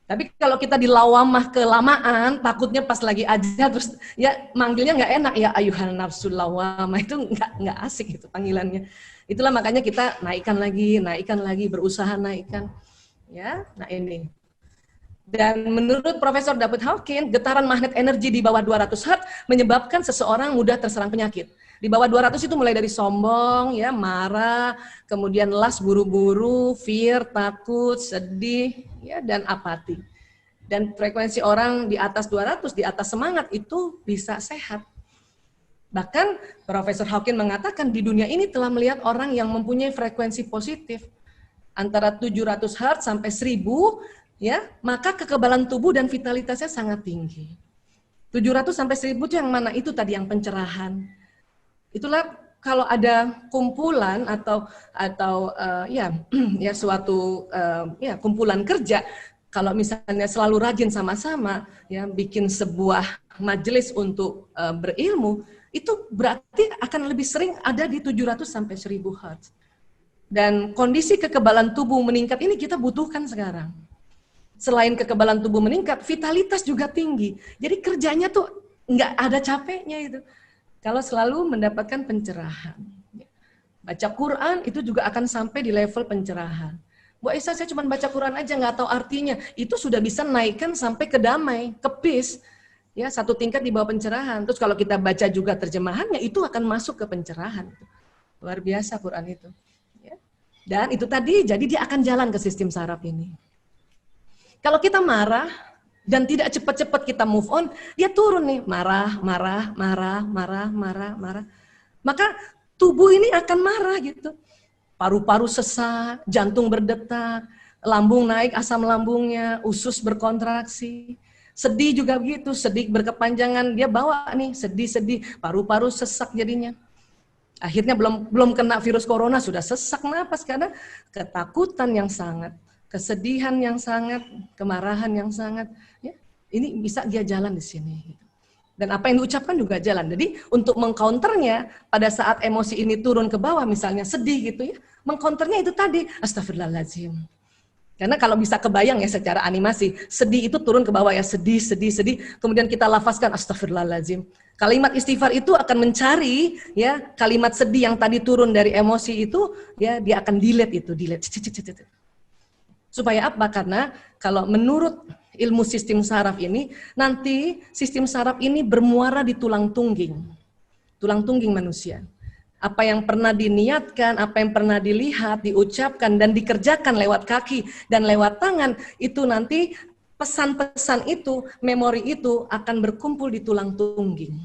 Tapi kalau kita di lawamah kelamaan, takutnya pas lagi aja terus ya manggilnya nggak enak, ya ayuhan nafsul lawamah, itu nggak asik itu panggilannya. Itulah makanya kita naikkan lagi, berusaha naikkan. Ya, nah ini. Dan menurut Profesor David Hawkins, getaran magnet energi di bawah 200 Hz menyebabkan seseorang mudah terserang penyakit. Di bawah 200 itu mulai dari sombong, ya, marah, kemudian las buru-buru, fear, takut, sedih, ya, dan apati. Dan frekuensi orang di atas 200, di atas semangat itu bisa sehat. Bahkan Profesor Hawkins mengatakan di dunia ini telah melihat orang yang mempunyai frekuensi positif antara 700 Hz sampai 1000, ya, maka kekebalan tubuh dan vitalitasnya sangat tinggi. 700 sampai 1000 itu yang mana? Itu tadi yang pencerahan. Itulah kalau ada kumpulan atau suatu kumpulan kerja, kalau misalnya selalu rajin sama-sama ya bikin sebuah majelis untuk berilmu, itu berarti akan lebih sering ada di 700 sampai 1000 Hz. Dan kondisi kekebalan tubuh meningkat ini kita butuhkan sekarang. Selain kekebalan tubuh meningkat, vitalitas juga tinggi. Jadi kerjanya tuh nggak ada capeknya itu. Kalau selalu mendapatkan pencerahan. Baca Quran itu juga akan sampai di level pencerahan. Bu Aisyah, saya cuma baca Quran aja, nggak tahu artinya. Itu sudah bisa naikkan sampai ke damai, ke peace. Ya, 1 tingkat di bawah pencerahan. Terus kalau kita baca juga terjemahannya, itu akan masuk ke pencerahan. Luar biasa Quran itu. Ya. Dan itu tadi, jadi dia akan jalan ke sistem saraf ini. Kalau kita marah dan tidak cepat-cepat kita move on, dia turun nih, marah. Maka tubuh ini akan marah gitu. Paru-paru sesak, jantung berdetak, lambung naik asam lambungnya, usus berkontraksi. Sedih juga begitu, sedih berkepanjangan, dia bawa nih sedih, paru-paru sesak jadinya. Akhirnya belum kena virus corona sudah sesak napas karena ketakutan yang sangat, kesedihan yang sangat, kemarahan yang sangat. Ya, ini bisa dia jalan di sini. Dan apa yang diucapkan juga jalan. Jadi untuk mengcounternya pada saat emosi ini turun ke bawah, misalnya sedih gitu ya, mengcounternya itu tadi, astagfirullahaladzim. Karena kalau bisa kebayang ya secara animasi, sedih itu turun ke bawah ya, sedih. Kemudian kita lafazkan astagfirullahaladzim. Kalimat istighfar itu akan mencari ya kalimat sedih yang tadi turun dari emosi itu, ya dia akan delete. Supaya apa? Karena kalau menurut ilmu sistem saraf ini, nanti sistem saraf ini bermuara di tulang tungging manusia. Apa yang pernah diniatkan, apa yang pernah dilihat, diucapkan, dan dikerjakan lewat kaki dan lewat tangan, itu nanti pesan-pesan itu, memori itu akan berkumpul di tulang tungging.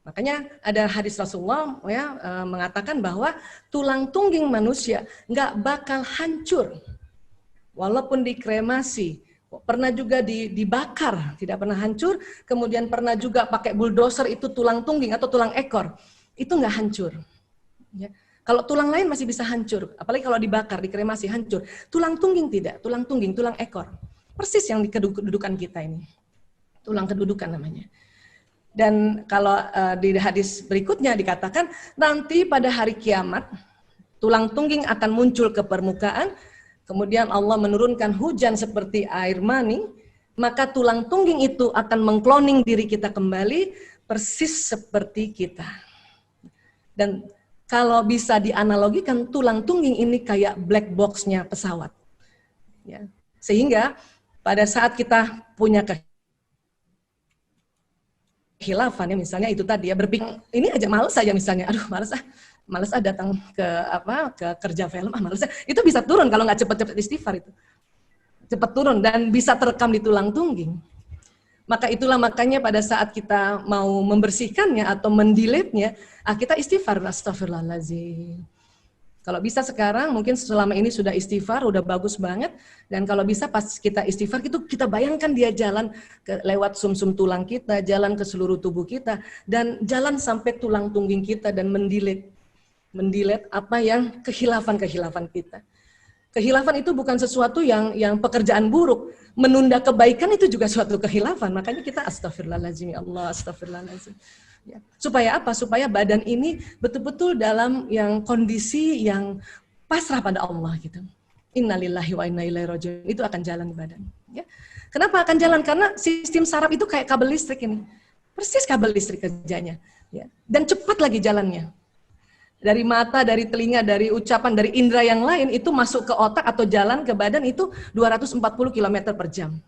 Makanya ada hadis Rasulullah ya, mengatakan bahwa tulang tungging manusia nggak bakal hancur walaupun dikremasi, pernah juga dibakar, tidak pernah hancur, kemudian pernah juga pakai bulldozer itu tulang tungging atau tulang ekor, itu nggak hancur. Ya. Kalau tulang lain masih bisa hancur, apalagi kalau dibakar, dikremasi hancur. Tulang tungging tidak, tulang ekor. Persis yang di kedudukan kita ini, tulang kedudukan namanya. Dan kalau di hadis berikutnya dikatakan nanti pada hari kiamat tulang tungging akan muncul ke permukaan, kemudian Allah menurunkan hujan seperti air mani, maka tulang tungging itu akan mengkloning diri kita kembali persis seperti kita. Dan kalau bisa dianalogikan, tulang tungging ini kayak black box-nya pesawat. Ya. Sehingga pada saat kita punya khilafan ya, misalnya itu tadi ya, berpikir ini aja males saja misalnya, aduh males datang ke kerja film, males, itu bisa turun kalau nggak cepet-cepet istighfar, itu cepat turun dan bisa terekam di tulang tungging. Maka itulah makanya pada saat kita mau membersihkannya atau mendelete-nya, kita istighfar, astagfirullahaladzim. Kalau bisa sekarang, mungkin selama ini sudah istighfar, udah bagus banget. Dan kalau bisa pas kita istighfar, itu kita bayangkan dia jalan lewat sumsum tulang kita, jalan ke seluruh tubuh kita, dan jalan sampai tulang tungging kita dan mendelete apa yang kehilafan kita. Kehilafan itu bukan sesuatu yang pekerjaan buruk. Menunda kebaikan itu juga suatu kehilafan. Makanya kita astagfirullahaladzim, ya Allah, astagfirullahaladzim. Ya. Supaya apa? Supaya badan ini betul-betul dalam yang kondisi yang pasrah pada Allah gitu. Innalillahi wa inna ilaihi raji'un. Itu akan jalan di badan. Ya. Kenapa akan jalan? Karena sistem saraf itu kayak kabel listrik ini. Persis kabel listrik kerjanya. Ya. Dan cepat lagi jalannya. Dari mata, dari telinga, dari ucapan, dari indera yang lain itu masuk ke otak atau jalan ke badan itu 240 km per jam.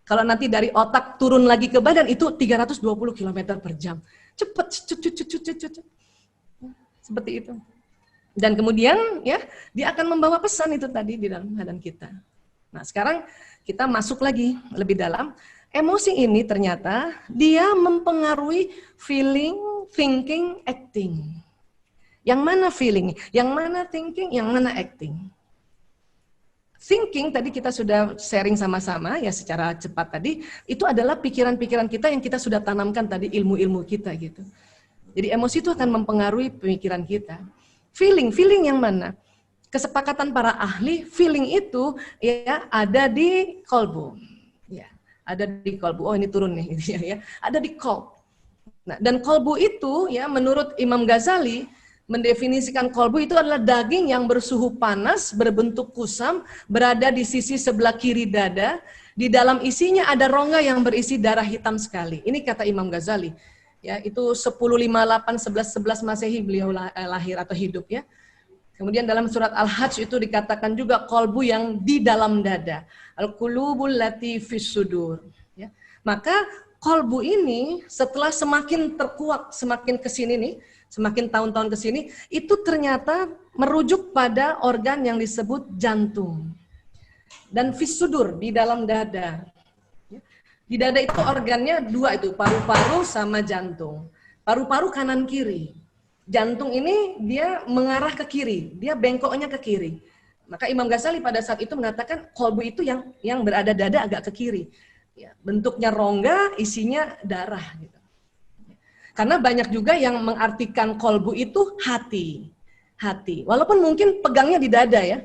Kalau nanti dari otak turun lagi ke badan itu 320 km per jam. Cepat, seperti itu. Dan kemudian ya dia akan membawa pesan itu tadi di dalam badan kita. Nah sekarang kita masuk lagi lebih dalam. Emosi ini ternyata dia mempengaruhi feeling, thinking, acting. Yang mana feeling, yang mana thinking, yang mana acting. Thinking tadi kita sudah sharing sama-sama ya secara cepat tadi, itu adalah pikiran-pikiran kita yang kita sudah tanamkan tadi, ilmu-ilmu kita gitu. Jadi emosi itu akan mempengaruhi pemikiran kita. Feeling yang mana? Kesepakatan para ahli, feeling itu ya ada di kolbu. Ya, ada di kolbu. Oh ini turun nih ya. Ada di kolbu. Nah, dan kolbu itu ya menurut Imam Ghazali mendefinisikan kolbu itu adalah daging yang bersuhu panas, berbentuk kusam, berada di sisi sebelah kiri dada. Di dalam isinya ada rongga yang berisi darah hitam sekali. Ini kata Imam Ghazali. Ya, itu 1058 1111 Masehi beliau lahir atau hidup ya. Kemudian dalam surat Al-Hajj itu dikatakan juga kolbu yang di dalam dada. Al-qulubul lati fis sudur. Ya. Maka kolbu ini setelah semakin terkuak, semakin kesini nih, semakin tahun-tahun ke sini, itu ternyata merujuk pada organ yang disebut jantung. Dan fisudur, di dalam dada. Di dada itu organnya dua itu, paru-paru sama jantung. Paru-paru kanan kiri. Jantung ini dia mengarah ke kiri, dia bengkoknya ke kiri. Maka Imam Ghazali pada saat itu mengatakan kolbu itu yang berada dada agak ke kiri. Ya, bentuknya rongga, isinya darah. Gitu. Karena banyak juga yang mengartikan kolbu itu hati. Hati. Walaupun mungkin pegangnya di dada ya.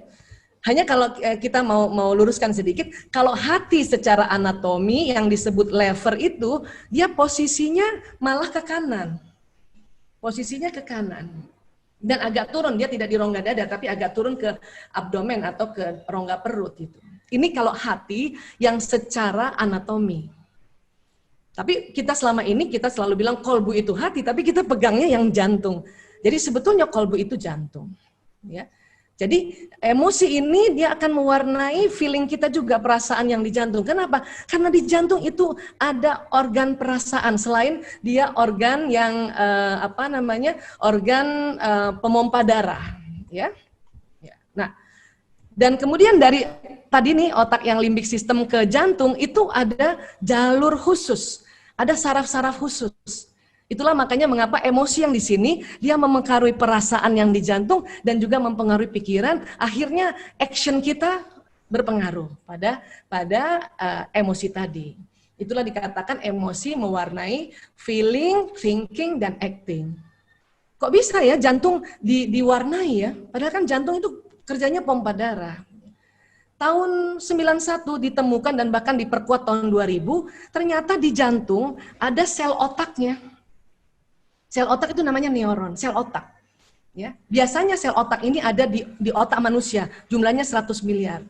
Hanya kalau kita mau luruskan sedikit, kalau hati secara anatomi yang disebut lever itu, dia posisinya malah ke kanan. Posisinya ke kanan. Dan agak turun, dia tidak di rongga dada, tapi agak turun ke abdomen atau ke rongga perut. Gitu. Ini kalau hati yang secara anatomi. Tapi kita selama ini, kita selalu bilang kolbu itu hati, tapi kita pegangnya yang jantung. Jadi sebetulnya kolbu itu jantung. Ya. Jadi emosi ini dia akan mewarnai feeling kita juga, perasaan yang di jantung. Kenapa? Karena di jantung itu ada organ perasaan selain dia organ yang organ pemompa darah, ya. Nah, dan kemudian dari tadi nih otak yang limbik sistem ke jantung itu ada jalur khusus, ada saraf-saraf khusus. Itulah makanya mengapa emosi yang di sini dia mempengaruhi perasaan yang di jantung dan juga mempengaruhi pikiran. Akhirnya action kita berpengaruh pada emosi tadi. Itulah dikatakan emosi mewarnai feeling, thinking, dan acting. Kok bisa ya jantung diwarnai ya? Padahal kan jantung itu kerjanya pompa darah. Tahun 91 ditemukan dan bahkan diperkuat tahun 2000, ternyata di jantung ada sel otaknya. Sel otak itu namanya neuron, sel otak. Ya, biasanya sel otak ini ada di otak manusia, jumlahnya 100 miliar.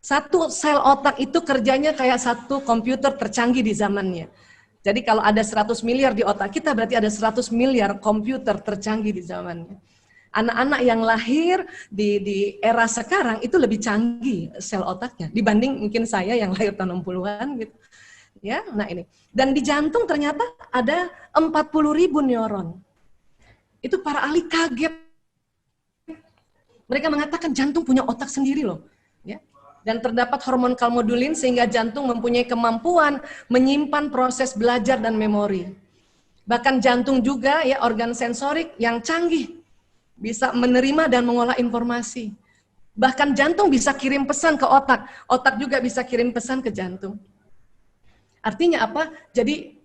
Satu sel otak itu kerjanya kayak satu komputer tercanggih di zamannya. Jadi kalau ada 100 miliar di otak kita, berarti ada 100 miliar komputer tercanggih di zamannya. Anak-anak yang lahir di era sekarang itu lebih canggih sel otaknya dibanding mungkin saya yang lahir tahun 60-an gitu. Ya, nah ini. Dan di jantung ternyata ada 40.000 neuron. Itu para ahli kaget. Mereka mengatakan jantung punya otak sendiri loh. Ya. Dan terdapat hormon kalmodulin sehingga jantung mempunyai kemampuan menyimpan proses belajar dan memori. Bahkan jantung juga ya organ sensorik yang canggih. Bisa menerima dan mengolah informasi. Bahkan jantung bisa kirim pesan ke otak. Otak juga bisa kirim pesan ke jantung. Artinya apa? Jadi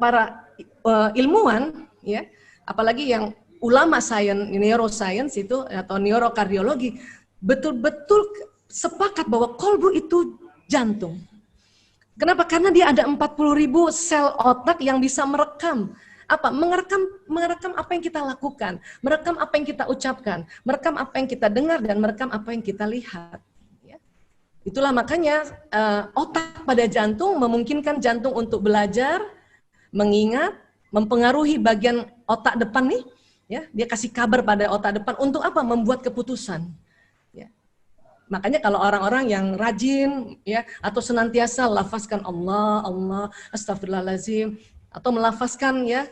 para ilmuwan, ya, apalagi yang ulama neuroscience itu atau neurokardiologi, betul-betul sepakat bahwa kolbu itu jantung. Kenapa? Karena dia ada 40.000 sel otak yang bisa merekam apa? Merekam apa yang kita lakukan, merekam apa yang kita ucapkan, merekam apa yang kita dengar dan merekam apa yang kita lihat. Itulah makanya otak pada jantung memungkinkan jantung untuk belajar, mengingat, mempengaruhi bagian otak depan nih, ya, dia kasih kabar pada otak depan untuk apa? Membuat keputusan. Ya. Makanya kalau orang-orang yang rajin, ya, atau senantiasa lafazkan Allah, Allah, astagfirullahaladzim, atau melafazkan ya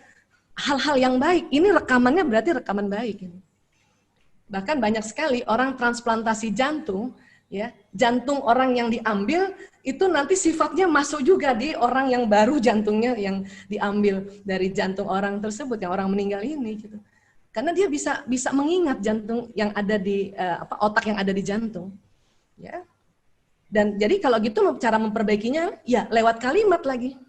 hal-hal yang baik, ini rekamannya berarti rekaman baik. Bahkan banyak sekali orang transplantasi jantung. Ya, jantung orang yang diambil itu nanti sifatnya masuk juga di orang yang baru jantungnya yang diambil dari jantung orang tersebut yang orang meninggal ini gitu. Karena dia bisa mengingat jantung yang ada di otak yang ada di jantung. Ya. Dan jadi kalau gitu cara memperbaikinya ya lewat kalimat lagi.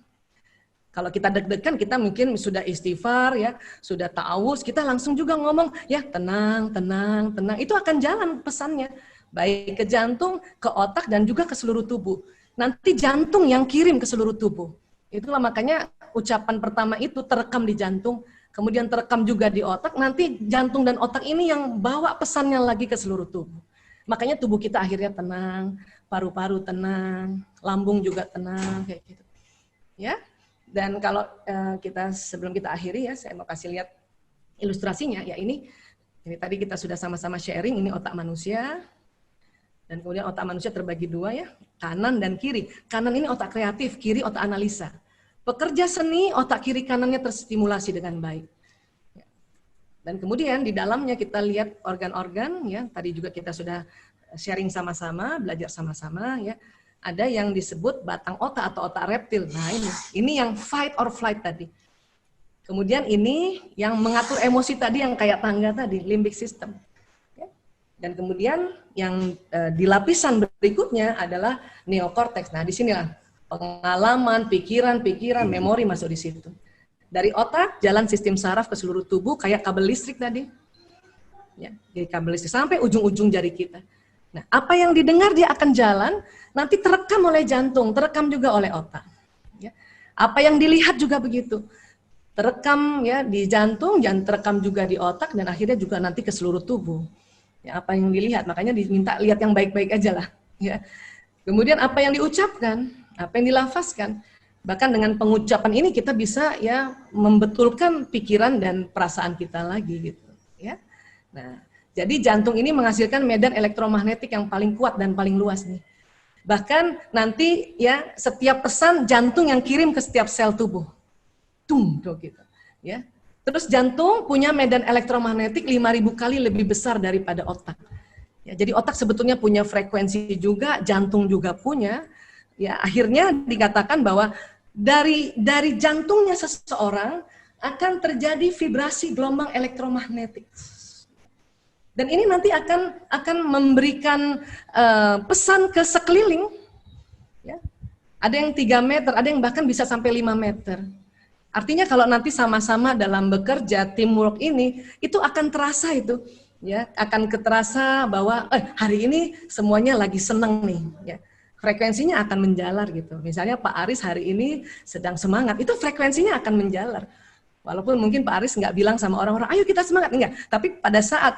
Kalau kita deg-degan kita mungkin sudah istighfar ya, sudah ta'awuz, kita langsung juga ngomong ya tenang, tenang, tenang. Itu akan jalan pesannya. Baik ke jantung, ke otak, dan juga ke seluruh tubuh. Nanti jantung yang kirim ke seluruh tubuh. Itulah makanya ucapan pertama itu terekam di jantung, kemudian terekam juga di otak, nanti jantung dan otak ini yang bawa pesannya lagi ke seluruh tubuh. Makanya tubuh kita akhirnya tenang, paru-paru tenang, lambung juga tenang, kayak gitu. Ya, dan kalau sebelum kita akhiri ya, saya mau kasih lihat ilustrasinya, ya ini tadi kita sudah sama-sama sharing, ini otak manusia. Dan kemudian otak manusia terbagi dua ya, kanan dan kiri. Kanan ini otak kreatif, kiri otak analisa. Pekerja seni, otak kiri kanannya terstimulasi dengan baik. Dan kemudian di dalamnya kita lihat organ-organ, ya tadi juga kita sudah sharing sama-sama, belajar sama-sama ya. Ada yang disebut batang otak atau otak reptil. Nah, ini yang fight or flight tadi. Kemudian ini yang mengatur emosi tadi yang kayak tangga tadi, limbic system. Ya. Dan kemudian yang di lapisan berikutnya adalah neokortex. Nah, di sinilah pengalaman, pikiran, memori masuk di situ. Dari otak jalan sistem saraf ke seluruh tubuh kayak kabel listrik tadi. Ya, jadi kabel listrik sampai ujung-ujung jari kita. Nah, apa yang didengar dia akan jalan, nanti terekam oleh jantung, terekam juga oleh otak. Ya. Apa yang dilihat juga begitu, terekam ya di jantung, dan terekam juga di otak, dan akhirnya juga nanti ke seluruh tubuh. Ya, apa yang dilihat, makanya diminta lihat yang baik-baik aja lah. Ya. Kemudian apa yang diucapkan, apa yang dilafazkan, bahkan dengan pengucapan ini kita bisa ya membetulkan pikiran dan perasaan kita lagi gitu. Ya. Nah, jadi jantung ini menghasilkan medan elektromagnetik yang paling kuat dan paling luas nih. Bahkan nanti ya setiap pesan jantung yang kirim ke setiap sel tubuh. Tung gitu. Ya. Terus jantung punya medan elektromagnetik 5.000 kali lebih besar daripada otak. Ya, jadi otak sebetulnya punya frekuensi juga, jantung juga punya. Ya, akhirnya dikatakan bahwa dari jantungnya seseorang akan terjadi vibrasi gelombang elektromagnetik. Dan ini nanti akan memberikan pesan ke sekeliling. Ya. Ada yang 3 meter, ada yang bahkan bisa sampai 5 meter. Artinya kalau nanti sama-sama dalam bekerja, teamwork ini, itu akan terasa itu. Ya, akan terasa bahwa hari ini semuanya lagi seneng nih. Ya. Frekuensinya akan menjalar gitu. Misalnya Pak Aris hari ini sedang semangat, itu frekuensinya akan menjalar. Walaupun mungkin Pak Aris nggak bilang sama orang-orang, ayo kita semangat, enggak. Tapi pada saat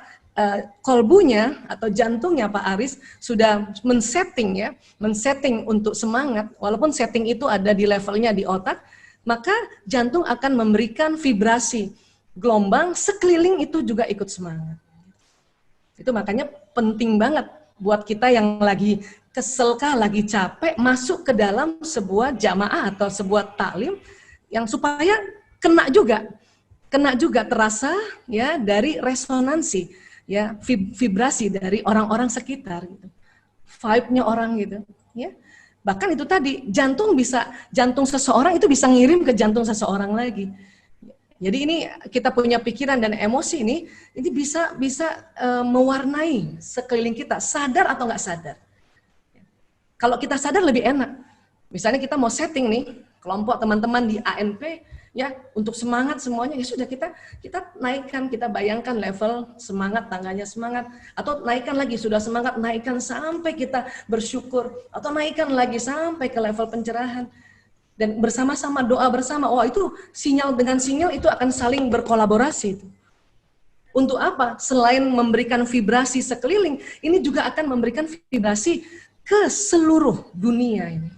kolbunya atau jantungnya Pak Aris sudah men-setting untuk semangat, walaupun setting itu ada di levelnya di otak, maka jantung akan memberikan vibrasi gelombang sekeliling itu juga ikut semangat. Itu makanya penting banget buat kita yang lagi kesel kah, lagi capek, masuk ke dalam sebuah jamaah atau sebuah taklim yang supaya kena juga terasa ya dari resonansi. Ya, vibrasi dari orang-orang sekitar gitu. Vibe-nya orang gitu, ya. Bahkan itu tadi jantung seseorang itu bisa ngirim ke jantung seseorang lagi. Jadi ini kita punya pikiran dan emosi ini bisa mewarnai sekeliling kita, sadar atau nggak sadar. Kalau kita sadar lebih enak. Misalnya kita mau setting nih kelompok teman-teman di ANP ya untuk semangat semuanya, ya sudah kita naikkan, kita bayangkan level semangat, tangganya semangat, atau naikkan lagi, sudah semangat naikkan sampai kita bersyukur, atau naikkan lagi sampai ke level pencerahan, dan bersama-sama doa bersama. Oh, itu sinyal dengan sinyal itu akan saling berkolaborasi. Untuk apa? Selain memberikan vibrasi sekeliling, ini juga akan memberikan vibrasi ke seluruh dunia ini.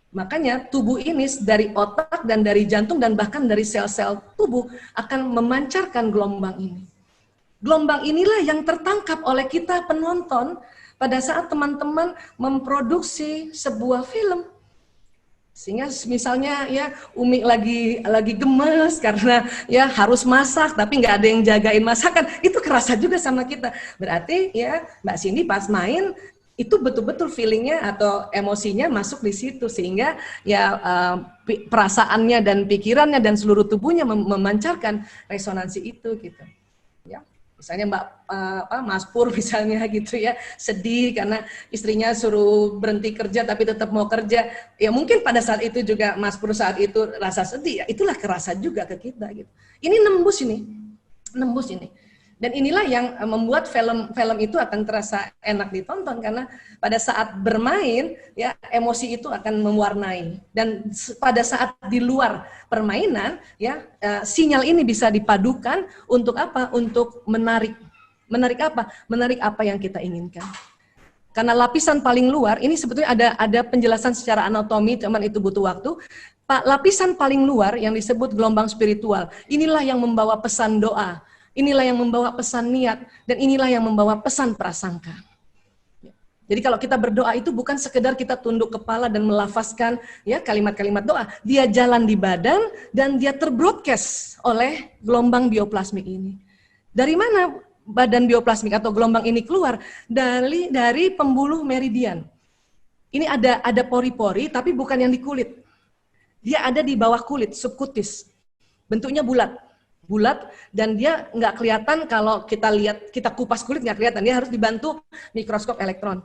Makanya tubuh ini dari otak dan dari jantung dan bahkan dari sel-sel tubuh akan memancarkan gelombang ini. Gelombang inilah yang tertangkap oleh kita penonton pada saat teman-teman memproduksi sebuah film. Sehingga misalnya ya Umi lagi gemes karena ya harus masak tapi nggak ada yang jagain masakan, itu kerasa juga sama kita. Berarti ya Mbak Cindy pas main itu betul-betul feelingnya atau emosinya masuk di situ sehingga ya perasaannya dan pikirannya dan seluruh tubuhnya memancarkan resonansi itu gitu. Ya, misalnya Mas Pur misalnya gitu ya sedih karena istrinya suruh berhenti kerja tapi tetap mau kerja. Ya mungkin pada saat itu juga Mas Pur saat itu rasa sedih. Ya, itulah kerasa juga ke kita gitu. Ini nembus ini. Dan inilah yang membuat film itu akan terasa enak ditonton karena pada saat bermain ya emosi itu akan mewarnai, dan pada saat di luar permainan ya sinyal ini bisa dipadukan untuk apa? Untuk menarik apa? Menarik apa yang kita inginkan. Karena lapisan paling luar ini sebetulnya ada penjelasan secara anatomi, cuman itu butuh waktu. Lapisan paling luar yang disebut gelombang spiritual, inilah yang membawa pesan doa. Inilah yang membawa pesan niat, dan inilah yang membawa pesan prasangka. Jadi kalau kita berdoa itu bukan sekedar kita tunduk kepala dan melafazkan ya kalimat-kalimat doa. Dia jalan di badan dan dia terbroadcast oleh gelombang bioplasmik ini. Dari mana badan bioplasmik atau gelombang ini keluar dari pembuluh meridian. Ini ada pori-pori, tapi bukan yang di kulit. Dia ada di bawah kulit, subkutis. Bentuknya bulat, dan dia nggak kelihatan kalau kita kupas kulit nggak kelihatan. Dia harus dibantu mikroskop elektron.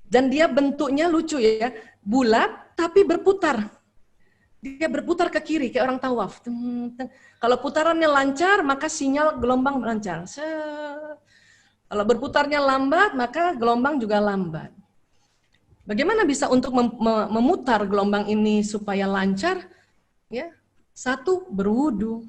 Dan dia bentuknya lucu ya, bulat tapi berputar. Dia berputar ke kiri, kayak orang tawaf. Kalau putarannya lancar, maka sinyal gelombang lancar. Kalau berputarnya lambat, maka gelombang juga lambat. Bagaimana bisa untuk memutar gelombang ini supaya lancar? Ya, satu, berwudu.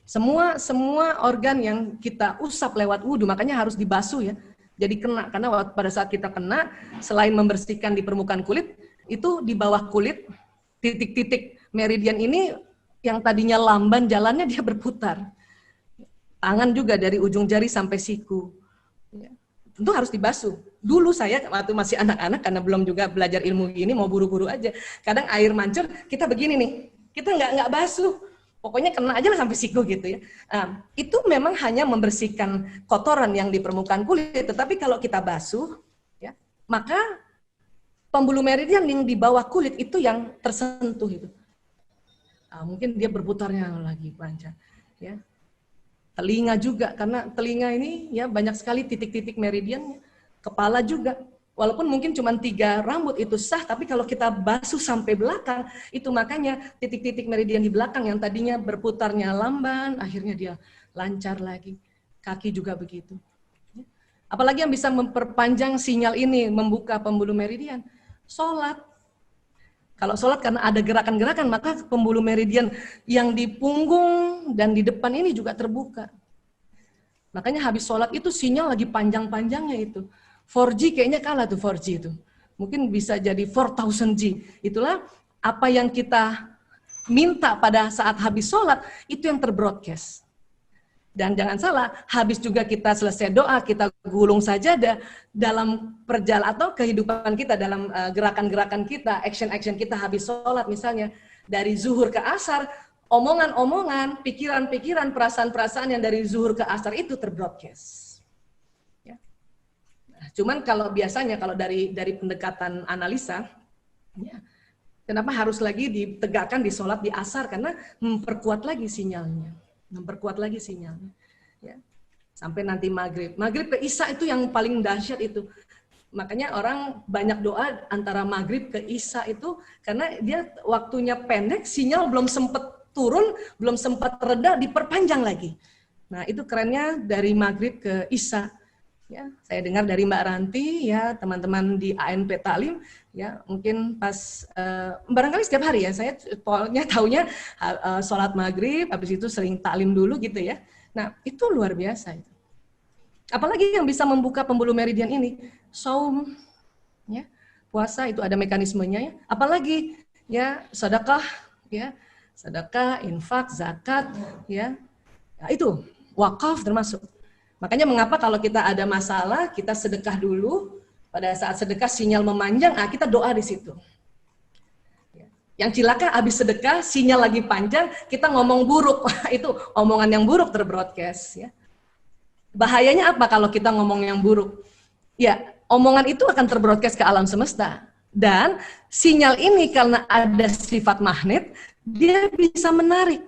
Semua organ yang kita usap lewat wudu, makanya harus dibasuh ya. Jadi kena, karena pada saat kita kena, selain membersihkan di permukaan kulit, itu di bawah kulit, titik-titik meridian ini yang tadinya lamban jalannya dia berputar. Tangan juga dari ujung jari sampai siku. Ya. Tentu harus dibasuh. Dulu saya waktu masih anak-anak, karena belum juga belajar ilmu gini, mau buru-buru aja. Kadang air mancur, kita begini nih, kita nggak basuh. Pokoknya kena aja lah sampai siku gitu ya. Itu memang hanya membersihkan kotoran yang di permukaan kulit, tetapi kalau kita basuh, ya, maka pembuluh meridian yang di bawah kulit itu yang tersentuh itu. Mungkin dia berputarnya lagi panjang. Ya. Telinga juga, karena telinga ini ya banyak sekali titik-titik meridiannya. Kepala juga, walaupun mungkin cuma 3 rambut itu sah, tapi kalau kita basuh sampai belakang, itu makanya titik-titik meridian di belakang yang tadinya berputarnya lamban, akhirnya dia lancar lagi. Kaki juga begitu. Apalagi yang bisa memperpanjang sinyal ini, membuka pembuluh meridian? Sholat. Kalau sholat karena ada gerakan-gerakan, maka pembuluh meridian yang di punggung dan di depan ini juga terbuka. Makanya habis sholat itu sinyal lagi panjang-panjangnya itu. 4G kayaknya kalah tuh 4G itu. Mungkin bisa jadi 4000G. Itulah apa yang kita minta pada saat habis sholat, itu yang terbroadcast. Dan jangan salah, habis juga kita selesai doa, kita gulung sajadah dalam perjalanan atau kehidupan kita, dalam gerakan-gerakan kita, action-action kita habis sholat misalnya, dari zuhur ke asar, omongan-omongan, pikiran-pikiran, perasaan-perasaan yang dari zuhur ke asar itu terbroadcast. Ya. Nah, cuman kalau biasanya, kalau dari pendekatan analisa, ya, kenapa harus lagi ditegakkan di sholat di asar? Karena memperkuat lagi sinyalnya. Ya. Sampai nanti maghrib ke isya itu yang paling dahsyat itu. Makanya orang banyak doa antara maghrib ke isya itu karena dia waktunya pendek, sinyal belum sempat turun, belum sempat reda, diperpanjang lagi. Nah itu kerennya dari maghrib ke isya. Ya, saya dengar dari Mbak Ranti, ya teman-teman di ANP Taklim, ya mungkin pas barangkali setiap hari ya, saya pokoknya taunya sholat maghrib, habis itu sering taklim dulu gitu ya. Nah itu luar biasa itu. Apalagi yang bisa membuka pembuluh meridian ini, saum, ya puasa itu ada mekanismenya ya. Apalagi ya sedekah, infak, zakat, ya nah, itu wakaf termasuk. Makanya mengapa kalau kita ada masalah, kita sedekah dulu, pada saat sedekah sinyal memanjang, kita doa di situ. Yang cilaka habis sedekah, sinyal lagi panjang, kita ngomong buruk, itu omongan yang buruk terbroadcast. Ya. Bahayanya apa kalau kita ngomong yang buruk? Ya, omongan itu akan terbroadcast ke alam semesta. Dan sinyal ini karena ada sifat magnet, dia bisa menarik.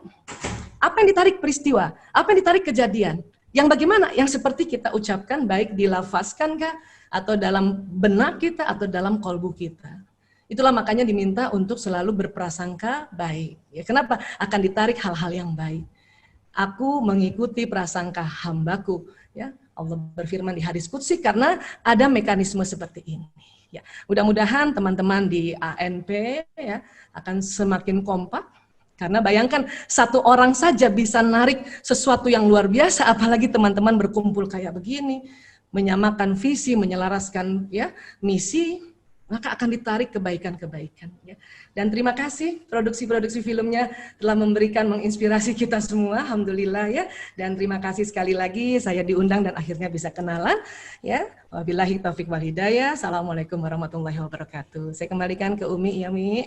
Apa yang ditarik peristiwa? Apa yang ditarik kejadian? Yang bagaimana? Yang seperti kita ucapkan, baik dilafazkan kah, atau dalam benak kita, atau dalam kolbu kita. Itulah makanya diminta untuk selalu berprasangka baik. Ya, kenapa? Akan ditarik hal-hal yang baik. Aku mengikuti prasangka hambaku. Ya, Allah berfirman di hadis qudsi karena ada mekanisme seperti ini. Ya, mudah-mudahan teman-teman di ANP ya, akan semakin kompak. Karena bayangkan satu orang saja bisa narik sesuatu yang luar biasa, apalagi teman-teman berkumpul kayak begini, menyamakan visi, menyelaraskan ya misi, maka akan ditarik kebaikan-kebaikan. Ya. Dan terima kasih produksi-produksi filmnya telah memberikan, menginspirasi kita semua, alhamdulillah ya. Dan terima kasih sekali lagi saya diundang dan akhirnya bisa kenalan. Ya, wabillahi taufiq wal hidayah. Assalamualaikum warahmatullahi wabarakatuh. Saya kembalikan ke Umi, ya Mi.